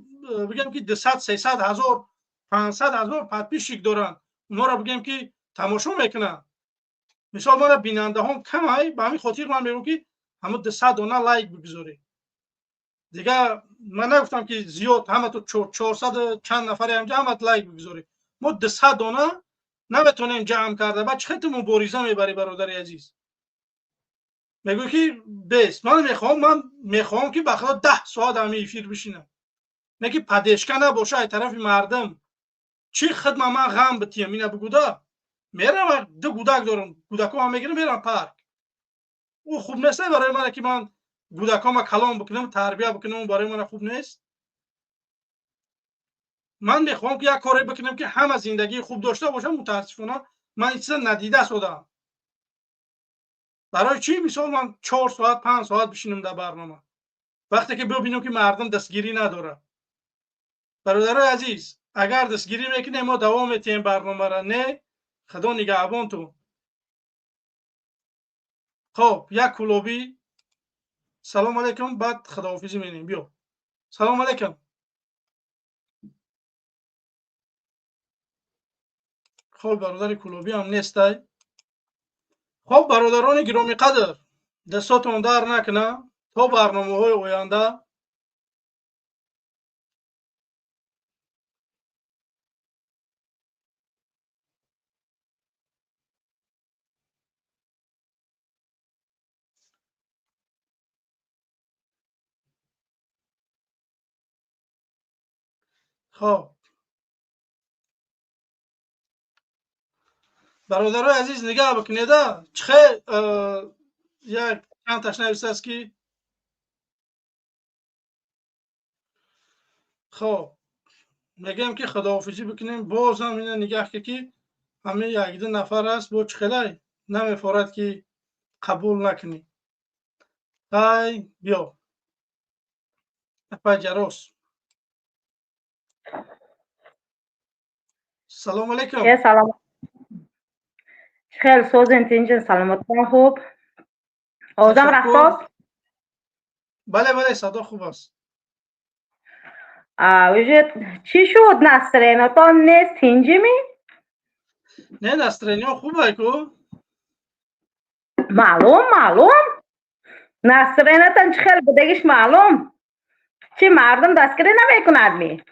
بگم که 200-300 هزار 500 هزار پادپیشک دارن اونا را بگم که تماشا میکنه مثال من بیننده هم کم های به همین خاطر من میگم که همه 200 دانه لایک بگذاری دیگه من نگفتم که زیاد همه تو 400 چند نفری همجا همه لایک بگذاری ما 200 دانه نمیتونیم جمع کرده بعد چه تو مبارزه میبری برادر عزیز میگو که بس من میخوام که بخدا 10 ساعت همین افیر بشینم نه که پدیشکه نباشه ای طرف مردم چی خدمت من غم بتیم اینا بگودا میرم دو گودک دارم گودکو هم میگیرم میرم پارک او خوب نیست برای من که من گودکام کلام بکنم تربیت بکنم برای من خوب نیست من میخوام که یک کاری بکنم که همه زندگی خوب داشته باشم متاسفانه من این چیزا ندیده شدم برای چی مثلا من 4 ساعت 5 ساعت بشینم در برنامه وقتی که ببینم که مردم دستگیری نداره برادر عزیز اگر دستگیری میکنه ما دوام میتیم برنامه را نه خدا نگهبان تو خب یک کلوبی سلام علیکم بعد خداحافظی می‌کنیم بیا سلام علیکم خب برادر کلوبی هم نیستی خب برادران گرامی قدر دستاتون در نکنه تا برنامه‌های آینده خب برادرای عزیز نگاه بکنید چه یک چند تشنه است که خب میگم که خداحافظی بکنیم باز هم اینا نگاه که همه یک دو نفر است با چخلای نمیفارد که قبول نکنی. ای بیا اپاجاروس. سلام علیکم. سلام. خیلی سوزن تینجن سلامت خوب. آدم رفتاست؟ بله بله صدا خوب است. وجود چی شد نستریناتان نیست تینجیمی؟ نه نسترینیا خوبه کو؟ معلوم نستریناتان چه خیلی بدگیش معلوم. چی مردم دستگیری نمیکند می؟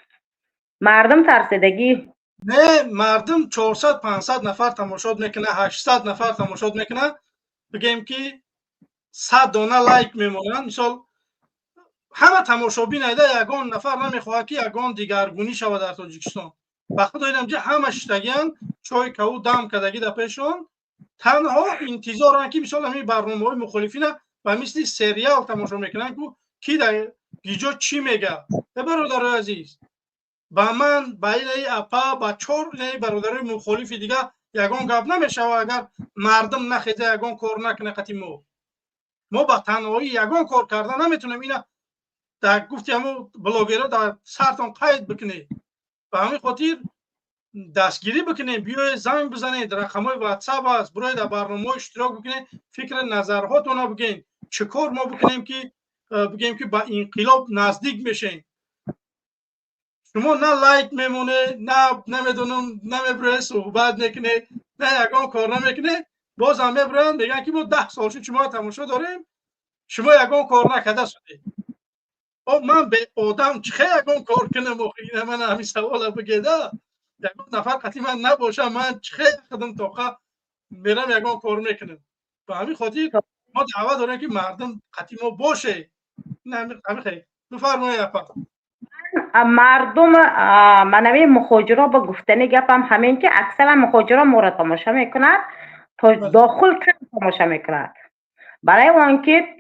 مردم ترسیدگی. نه مردم 400 500 نفر تماشا میکنه، 800 نفر تماشا میکنه. بگیم که 100 دانه لایک میمونن. مثال همه تماشابین ایده یگان نفر نمیخواد که یگان دیگرگونی شود در تاجیکستان. وقتی دیدم که همه شتگیان چای کو دم کدگی در پیشون تنها انتظارن که مثلا همین برنامه‌های مخالفین و مثل سریال تماشا میکنن که کی در گیجا چی میگه. برادر عزیز با من با این اپا با 4 برادرای مخالف دیگه یگان گپ نمیشه و اگر مردم نخیزه یگان کار نکنه قتی ما با تنهایی یگان کار کردن نمیتونیم. اینا در گفتی همو بلاگرها در سرتان قید بکنید و همین خاطر دستگیری بکنید، بیای زنگ بزنید، رقمای واتساپ است، برای در برنامه اشتراک بکنید، فکر نظرهاتون بگین چه کار ما بکنیم که بگیم که با انقلاب نزدیک میشین. شما نه لایک میمونه، نه نمیدونم نمیبره صحبت میکنه، نه یگان کار نمیکنه، باز هم میبرن میگن که ما 10 سال شد شما تماشا داریم، شما یگان کار نکرده شده. من به آدم چه یگان کار کنم؟ و من همین سوال بگیده یگان نفر قطعی من نباشم، من چه خودم طاقه میرم یگان کار میکنم. و همین خاطر ما دعوت داریم که مردم قطعی ما باشه. همین خیلی بفرمایید اپا. مردم منوی مخاجرا با گفتنی گپم همین که اکثر مخاجرا ما را تماشا میکند تا داخل کم تماشا میکند. برای اون که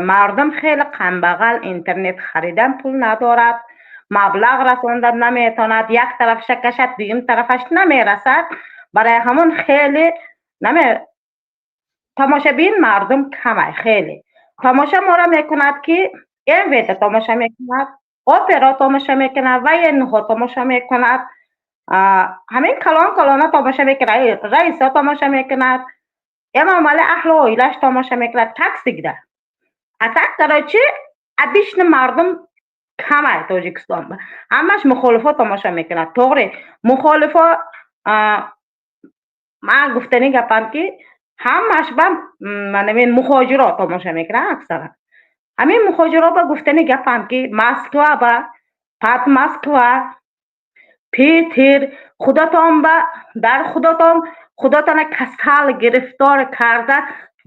مردم خیلی قنبغل اینترنت خریدن پول ندارد، مبلغ رساندن نمیتواند، یک طرف کشد دویم طرفش نمیرسد، برای همون خیلی تماشابین مردم کمه. خیلی تماشا ما را میکند که این ویده تماشا میکند، اپرا تماشا میکند و اینها تماشا میکند، همین کلان تماشا میکند، رئیس تماشا میکند، امام علی اهل و ایلش تماشا میکند، تاکسی گده اتک کراچی ادیشن مردم کمه تاجیکستان همش مخالفا تماشا میکند. طوری مخالفا من گفتنی گپم که همش با منوین مخاجرات تماشا میکنن. اکثرا همین مخاجرات با گفتنی گپم که مسکو با پات مسکو پیتر خودتان با در خودتان کسال گرفتار کرده،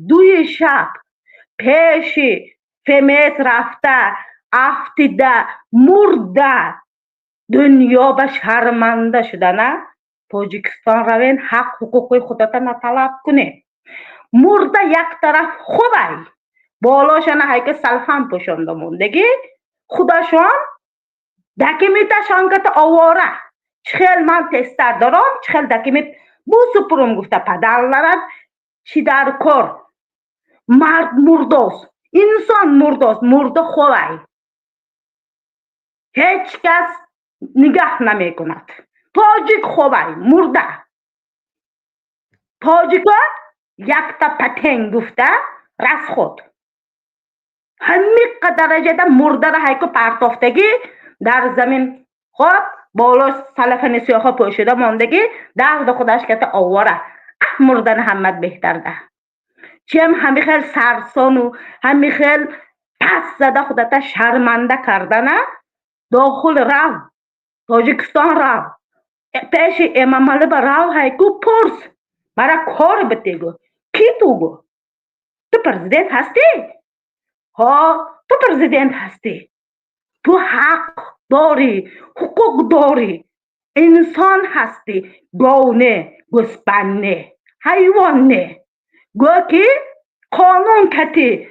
2 شب پیش فمیت رفته، افتیده، مرده، دنیا به شرمنده شده. نه تاجیکستان روین حق حقوقی خودتان طلب کنه. مرده یک طرف خوبه، بالاشان های که سلفان پوشنده موندگی خودشان دکیمیتشان که آواره چخیل من تستر دارم، چخیل دکیمیت بو سپرم گفته پدر لرد چی در کار. مرد مرداست، انسان مرداست، مرده خوبه، هیچ کس نگاه نمی کند. تاجیک خوبه مرده، تاجیکا یک تا پتنگ گفته رس خود همین درجه ده مرده را هایکو پرتافتگی در زمین خود بالا سلفن سیاخا پوشیده ماندگی درد خودش که تا آواره مردن همت بهتر ده. چیم همی خیل سرسان و همی خیل پس زده خودتا شرمنده کرده. نه داخل رو تاجیکستان رو پیش امام علی با رو هایکو پرس برای کار بتیگو کی تو گو؟ تو پرزیدنت هستی؟ ها تو پرزیدنت هستی، تو حق داری، حقوق داری، انسان هستی، گونه گسپنه حیوان نه گو که قانون کتی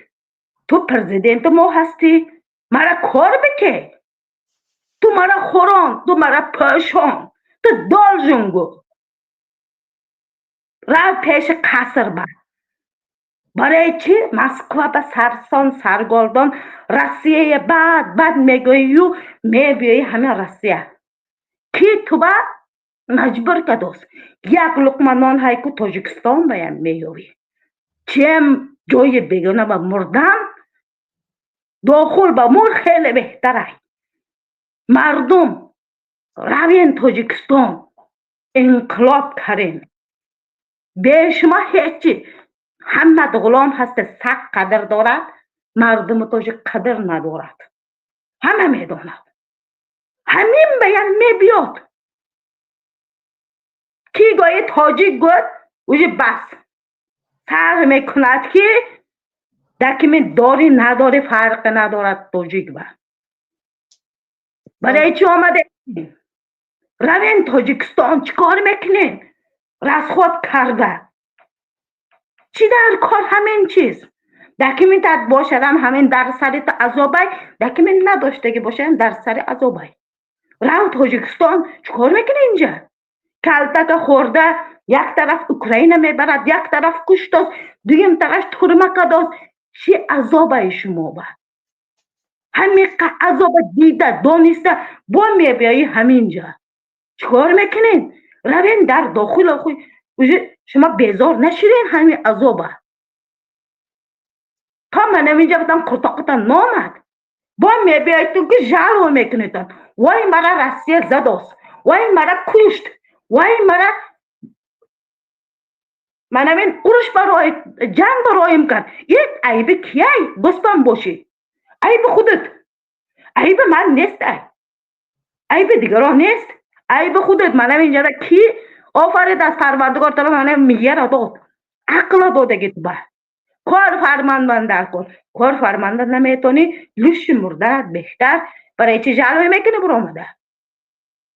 تو پرزیدنت ما هستی، مرا کار بکه، تو مرا خوران، تو مرا پشان، تو دال جنگو را پیش قصر بر برای چی مسکو به سرسان سرگردان روسیه بعد میگویی و میبیایی همه روسیه کی تو با مجبور کدوست یک لقمه نان های که تاجیکستان باید میگویی چیم جای بگونه با مردن داخل با مور خیلی بهتره مردم روین تاجیکستان انقلاب کردین به شما هیچی همه غلام هست سگ قدر دارد مردم تاجیک قدر ندارد همه میداند همین بیان میبیاد کی گوی تاجیک گفت اوجه بس سر میکند که دکمی داری نداری فرق ندارد تاجیک با برای چی آمده روین تاجیکستان چیکار میکنین رسخود کرده چی در کار همین چیز دکمی تد باشدم همین در سر عذابای دکمی نداشته که باشدم در سر عذابای رو تاجیکستان چیکار میکنه اینجا کلتک خورده یک طرف اوکراین میبرد یک طرف کشتاست دویم طرف ترمکداست چی عذابای شما با همین عذاب دیده دانسته با میبیایی همینجا چیکار میکنین روین در داخل خود شما بیزار نشیرین همین عذابه تا من اینجا بودم قطع نامد با میبیایتون که جلو میکنیتون وای مرا روسیه زداست وای مرا کشت وای مرا من این ارش برای جنگ برایم کرد این عیب کیه دوستان باشی عیب خودت عیب من نیست عیب دیگران نیست عیب خودت من اینجا کی آفرید از پروردگار تعالی من میگه را داد عقل داده گیت با کار فرماندن در کن کار فرماندن نمیتونی لوش مردنت بهتر برای چی جلوی میکنی برو آمده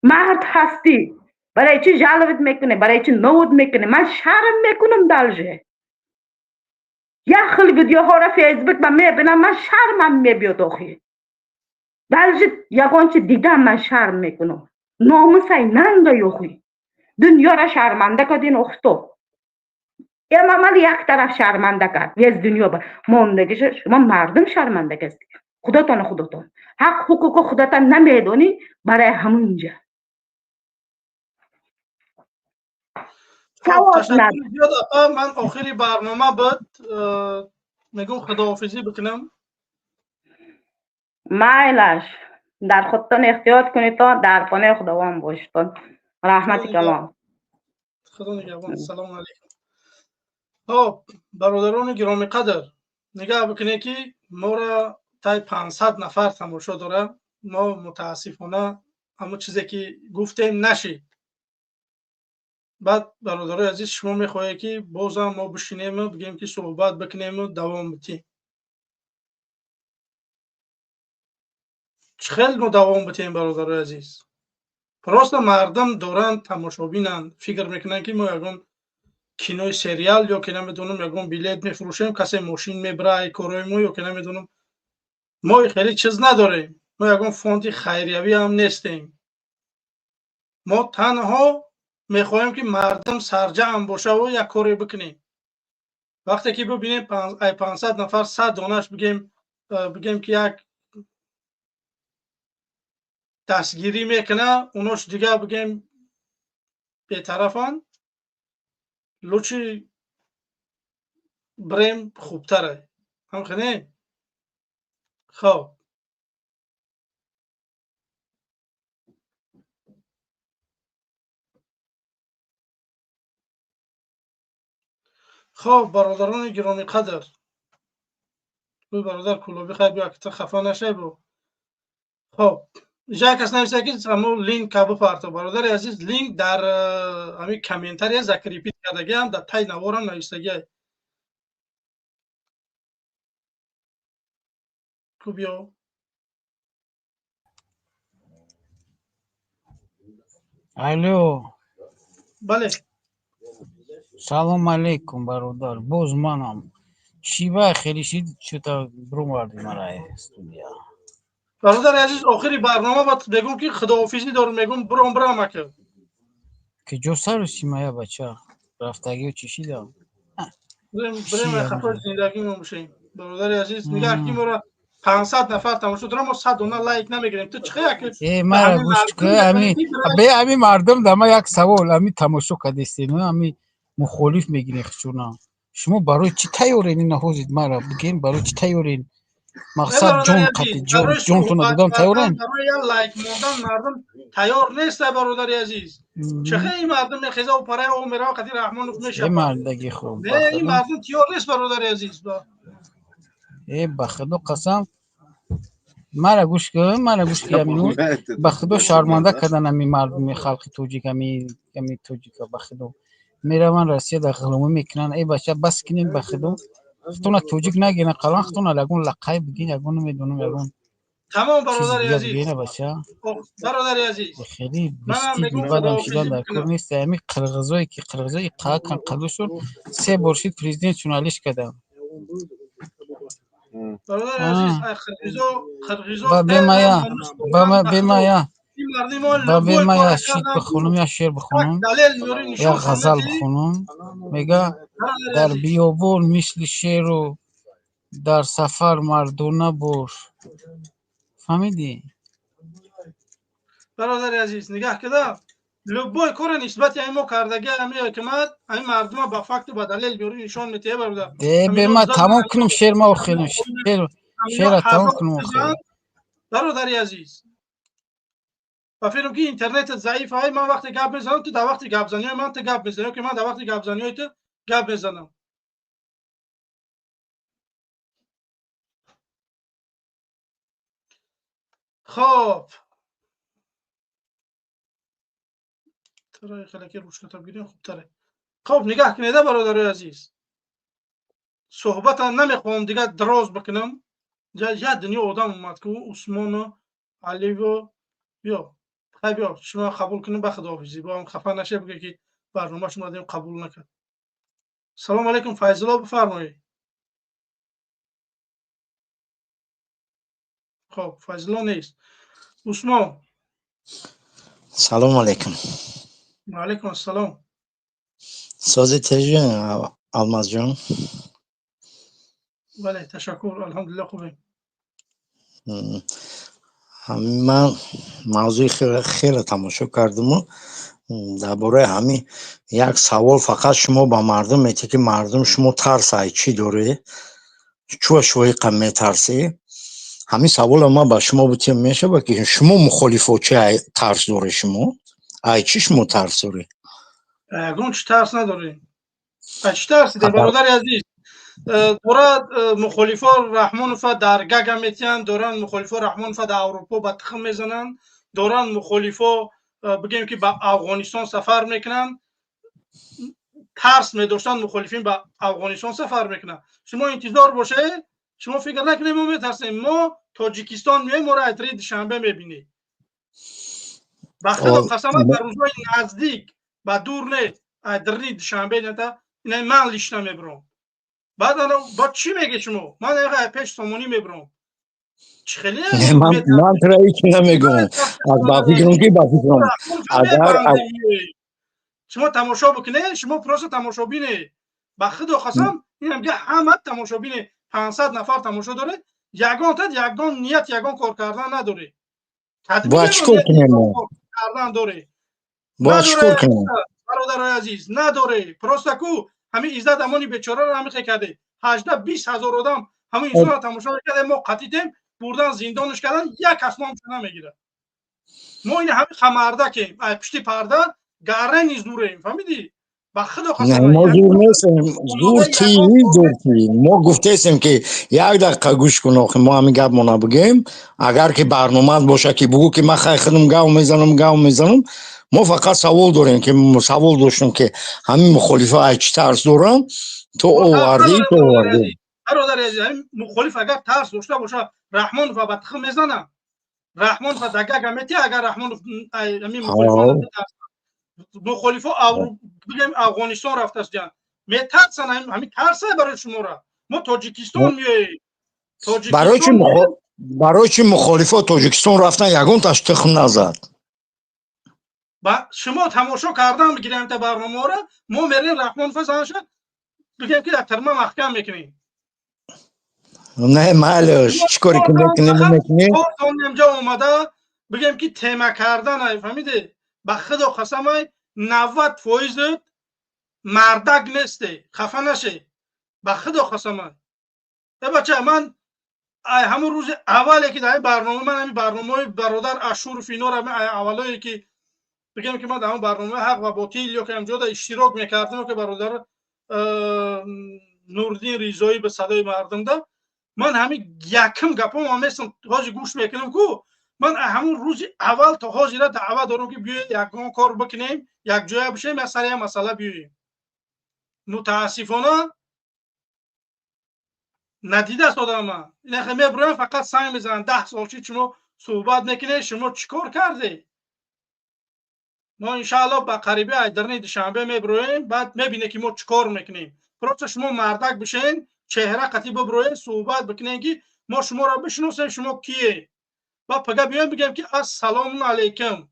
مرد هستی برای چی جلویت میکنی برای چی نود میکنی من شرم میکنم دلجه یک خیلی ویدیو ها را فیسبوک من میبینم من شرمم میبیاد آخی دلجه یکان چی دیدم من شرم میکنم ناموسای ننگه یوخی دنیا را شرمنده کردین اختو یا من یک طرف شرمنده کرد از دنیا با موندگیش شما مردم شرمنده کردید خودتان حق حقوق خودتان نمیدونی برای همونجا تشکر زیاد اپا من آخری برنامه بود میگم خداحافظی بکنم مایلش در خودتان احتیاط کنید تا در پناه خداوند باشید رحمت کلام خدا نگهبان سلام علیکم برادران گرامی قدر نگاه بکنید که ما را تای 500 نفر تماشا داره ما متاسفانه همون چیزی که گفتیم نشید بعد برادرای عزیز شما میخواهید که باز هم ما بشینیم و بگیم که صحبت بکنیم و دوام بدیم خیلی ما دوام بدیم برادرای عزیز راست مردم دارن تماشابینن فکر میکنن که ما یگان کینوی سریال یا که نمیدونم یگان بلیت میفروشیم کسی ماشین میبره کارای ما یا که نمیدونم ما خیلی چیز نداریم ما یگان فوند خیریوی هم نیستیم ما تنها میخوایم که مردم سرجم باشه و یک کاری بکنیم وقتی که ببینیم 500 نفر 100 دانش بگیم که یک دستگیری میکنه اوناش دیگه بگیم بی‌طرفان لوچی بریم خوبتره همخنه خب برادران گرامی قدر بو برادر کلوبی خیلی بیا که خفا نشه بو خب جا کس نوشته که همون لینک که بپرده برادر عزیز لینک در همین کامنتری ذکر پیت کردگی هم در تای نوارم نوشتگی بیا الو بله سلام علیکم برادر باز منم شیبه خیلی شد برو مردی مرای استودیا برادر عزیز آخری برنامه باید بگم که خداحافظی دارم میگم برام مکه که جو سر سیمایه بچه رفتگی و چیشی دارم بریم خفه زندگی ما بشیم. برادر عزیز نگاه که ما را 500 نفر تماشا دارم ما 100 دونه لایک نمیگیریم. تو چخه که مرا گوش که امی مردم دما یک سوال امی تماشا کردیستیم امی مخالف میگین چونا شما برای چی تیارین این نهوزید مرا بگین برای چی تیارین مقصد جون قطع جون تو ندادم تیارین برای لایک موندن مردم تیار نیست برادر عزیز. چخه این مردم میخیزه و پره او میره قدی رحمانوف میشه مردگی خوب نه این مردم تیار نیست برادر عزیز با بخدا قسم مرا گوش که امینو بخدا شرمنده کردن امی مردم خلق توجیک امی توجیک بخدا میروان رسیه در غلومه میکنن ای بچه بس کنین بخدا خطونا توجیک نگینه قلان خطونا لگون لقای بگین یگون نمیدونم یگون تمام برادر عزیز برادر عزیز خیلی بیستی بیبادم شدن در کور نیست امی قرغزایی که قرغزایی قاق کن قلوشون 3 برشید پریزیدنت چونالیش کردم برادر عزیز خرغیزو بمایا شید بخونم یا شعر بخونم یا غزل بخونم میگه در بیابون مثل شیر و در سفر مردونه بور فهمیدی؟ برادر عزیز نگاه کده لبای کار نسبت ما کردگی همی حکمت همی مردم با فکت و دلیل بیاری نشان میتیه برادر به ما تمام کنم شعر ما بخونم شعر تمام کنم بخونم برادر عزیز و فکرم که اینترنت ضعیف های من وقتی گپ میزنم تو در وقتی گپ زنی من تو گپ میزنم که من در وقتی گپ زنی تو گپ میزنم خب ترای خلکی روش کتاب گیریم خوب تره خب نگاه کنیده برادر عزیز صحبت نمیخوام دیگه دراز بکنم یه دنیا آدم اومد که عثمان و علی و بیا بیا شما قبول کنیم به خداحافظی با هم خفه نشه بگه که برنامه شما دیم قبول نکرد سلام علیکم فیض الله بفرمایید خب فیض الله نیست عثمان سلام علیکم و علیکم السلام سازی تجربه الماس جان بله تشکر الحمدلله خوبه من موضوع خیلی تماشا کردم و درباره همین یک سوال فقط شما با مردم میگید که مردم شما ترس ای چی داره چوه شوی قم میترسی همین سوال ما با شما بتیم میشه با که شما مخالفو چه ترس داره شما ای چی شما ترس داره گون چی ترس نداره چی ترس ده برادر عزیز دورا مخالفا رحمانوف در گگا میتین دوران مخالفا رحمانوف در اروپا با تخم میزنن دوران مخالفا بگیم که با افغانستان سفر میکنن ترس میداشتن مخالفین با افغانستان سفر میکنن شما انتظار باشه شما فکر نکنید ما میترسیم ما تاجیکستان میایم ما را اتری دوشنبه میبینیم بخدا قسم در روزهای نزدیک و دور نه اتری دوشنبه نه اینا من لیشنا میبرم بعد با چی میگه شما من اگه پیش سامونی میبرم چی خیلی من ترا هیچ نمیگم از با فکرم که با فکرم اگر شما تماشا بکنه شما پروسه تماشا بینه با خدا قسم اینم که همه تماشا بینه 500 نفر تماشا داره یگان نیت یگان کار کردن نداره با چیکار کنیم کردن داره با چیکار کنیم برادر عزیز نداره پروسه کو همین عزت امانی بیچاره رو همین کرده 18 20 هزار آدم همین اینجا رو تماشا کرده ما قطیدیم بردن زندانش کردن یک اسمام نمیگیره ما این همین خمرده که پشتی پرده گاره نیز دوره فهمیدی با خدا قسم ما دور نیستیم دور تی ما گفتیم که یک دقیقه گوش کن ما همین گپ ما نبگیم اگر که برنامه باشه که بگو که من خودم گاو میزنم ما فقط سوال داریم که سوال داشتم که همین مخالفه ای چی ترس دارم تو آوردی برادر عزیز مخالف اگر ترس داشته باشه رحمان و بدخم میزنم رحمان و دگه گمیتی اگر رحمان همین مخالفه بگیم افغانستان رفته است جان میترسن همین ترسه برای شما را ما تاجیکستان میاییم برای چی مخالفه تاجیکستان رفتن یگان تاش تخم نزد با شما تماشا کردن بگیریم تا برنامه را ما میریم رحمان فزانش بگیم که در ترمه محکم میکنیم. نه معلش چیکاری که میکنیم میکنیم اینجا اومده بگیم که تیمه کردن فهمیده به خدا قسم 90% مردک نیسته خفه نشه به خدا قسم. بچه من همون روز اولی که در برنامه من همین برنامه برادر اشور فینور همین اولایی که بگم که من در همون برنامه حق و باطل یا که همجا اشتراک میکردم که برادر نوردین ریزایی به صدای مردم ده من همین یکم گپم همیستم حاجی گوش میکنم که من همون روز اول تا حاجی را دعوت دارم که بیاید یکان کار بکنیم یک جای بشیم یا سر مسئله بیاییم. متاسفانه ندیده است آدم این اخی میبرن فقط سنگ میزنن 10 سال چی شما صحبت میکنه شما چیکار کرده. ما انشاءالله با قریبی ایدرنی دوشنبه میبرویم بعد میبینه که ما چیکار میکنیم. پس شما مردک بشین چهره قطعی ببروین صحبت بکنین که ما شما را بشناسیم شما کیه و پگه بیایم بگیم که السلام علیکم.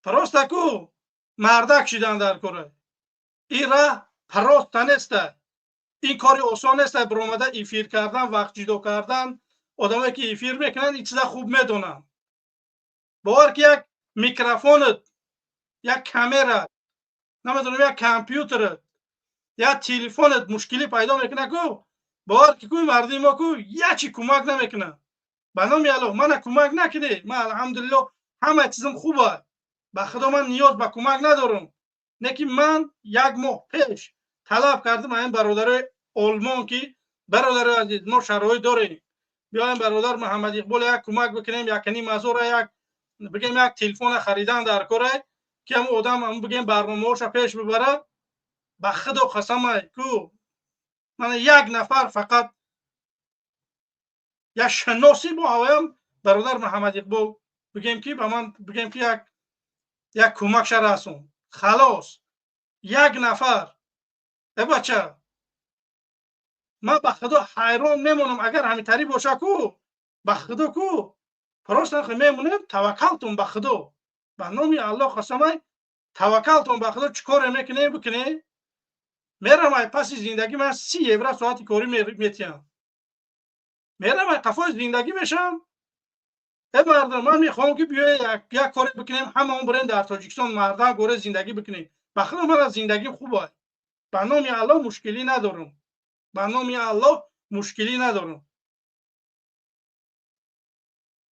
پرسته کو مردک شدن در کره این راه پراست نیست. این کاری آسان نیست برآمده ایفیر کردن وقت جدا کردن. آدمایی که ایفیر میکنن این چیزا خوب میدونن. باور که یک میکروفونت یک کامera نمیدونم یک کامپیوتر یا تلفنت مشکلی پیدا میکنه کو باور که کوی مردی ما کو یکی کمک نمیکنه. بنام الله من کمک نکنه من الحمدلله همه چیزم خوبه به خدا من نیاز به کمک ندارم. نکی من یک ماه پیش طلب کردم این برادر آلمان که برادر عزیز ما شرایط داریم بیایم برادر محمد اقبال یک کمک بکنیم یکنی مزور یک بگیم یک تلفن خریدن در کره که هم آدم هم بگیم برنامه‌اش پیش ببره. به خدا قسم کو من یک نفر فقط یا شناسی با هوایم برادر محمد اقبال بگیم که به من بگیم که یک کمک رسون خلاص یک نفر. بچه من به خدا حیران میمونم اگر همین طریق باشه کو به خدا کو پروست میمونم توکلتون به خدا به نام الله قسم توکلتون به خدا چیکار میکنه بکنه. میرم پس زندگی من 30 یورو ساعتی کاری میتونم میرم قفای زندگی میشم. مردم من میخوام که بیای یک کاری بکنیم همه اون برین در تاجیکستان مردم گوره زندگی بکنیم. به خدا من از زندگی خوبه به نام الله مشکلی ندارم به نام الله مشکلی ندارم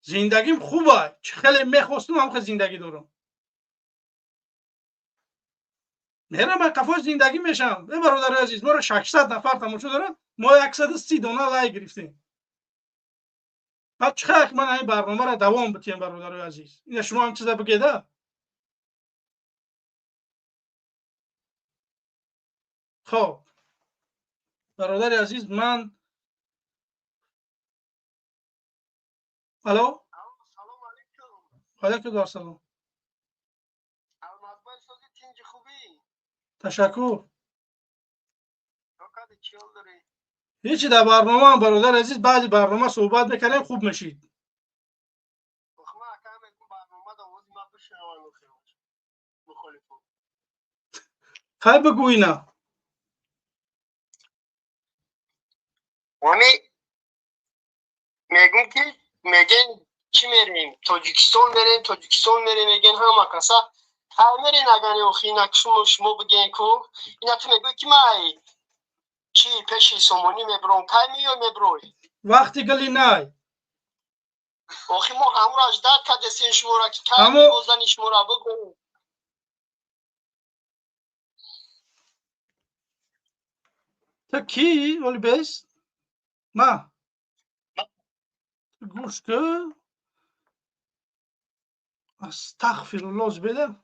زندگیم خوبه چه خیلی میخواستم هم زندگی دارم. میرم من قفای زندگی میشم. برادر عزیز ما رو 600 نفر تماشا دارن ما 130 دانه لایک گرفتیم. بعد چقدر من این برنامه را دوام بدیم برادر عزیز این شما هم چیزا بگیده. خب برادر عزیز من الو علیکم السلام تشکر. هیچی در برنامه هم برادر عزیز بعد برنامه صحبت میکنیم خوب میشید. خیلی بگوی نه میگن که میگن چی میریم تاجیکستان میریم میگن همه کسا تعمیر نگنی و خیلی شما بگین کو اینا تو میگوی که من چی پیشی سومونی میبرون که میو میبروی وقتی گلی نه آخی ما همون را اجداد کدستین شما را که که میگوزن شما را بگو تو کی ولی بیس ما گوش که استغفر الله بده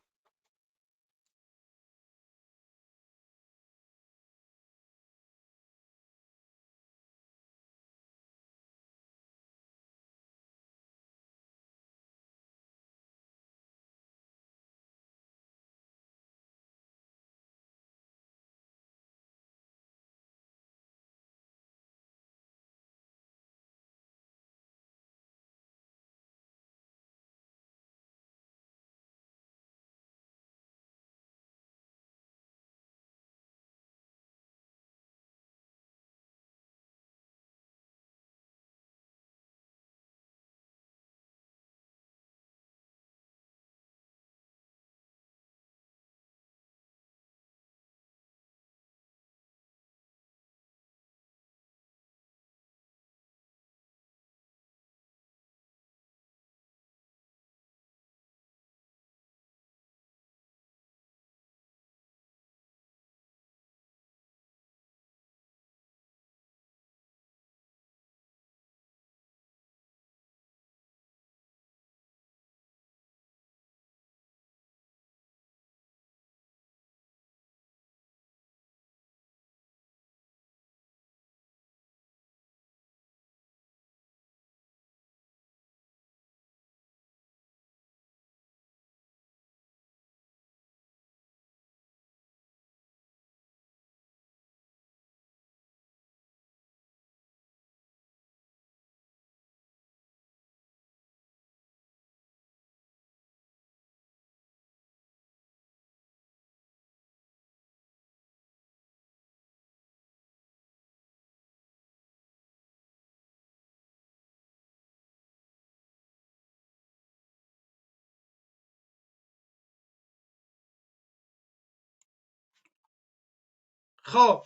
خب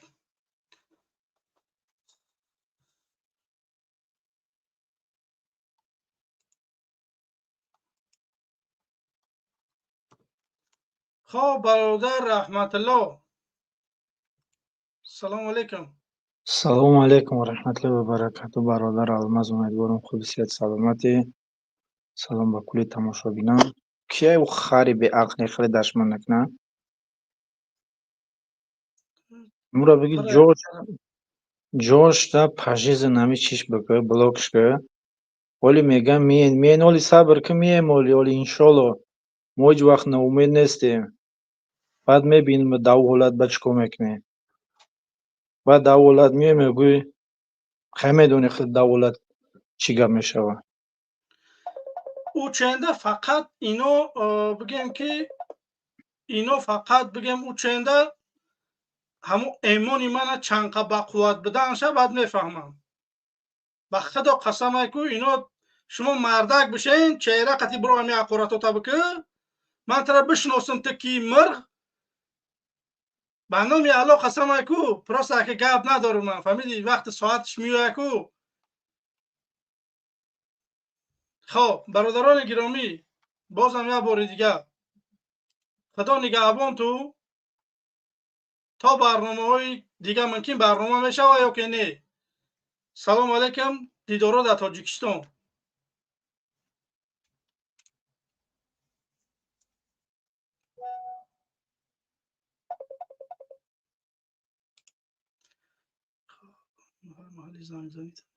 خب برادر رحمت الله سلام علیکم. سلام علیکم و رحمت الله و برکاته. برادر الماس، امیدوارم خوب صحت سلامتی. سلام به کل تماشابینان. کیه او خری به عقل خیلی دشمن نکنه؟ مرا بگی جوش تا پاجیز نمی چیش بکه بلوکش که ولی میگم مین ولی صبر که ولی انشالله ما هیچ وقت ناامید نیستیم. بعد میبینیم دولت به چیکار میکنه. بعد دولت میگوی خیلی میدونی خود دولت چی گپ میشوه. او چنده فقط اینو بگیم که اینو فقط بگیم او چنده همون ایمانی من چنقه با قوت بدن شه بعد میفهمم. با خدا قسم کو اینو شما مردک بشین چهره قطی برو همی اقوراتو تبکه من ترا بشناسم تکی مرغ بندم یه علا قسم کو پراسته که گپ ندارم من فهمیدی وقت ساعتش میوه کو. خب برادران گرامی بازم یه بار دیگه خدا نگهبان تو تا برنامه های دیگه ممکن برنامه میشه و یا که نه. سلام علیکم. دیدارو در تاجیکستان. محلی زنگ زنید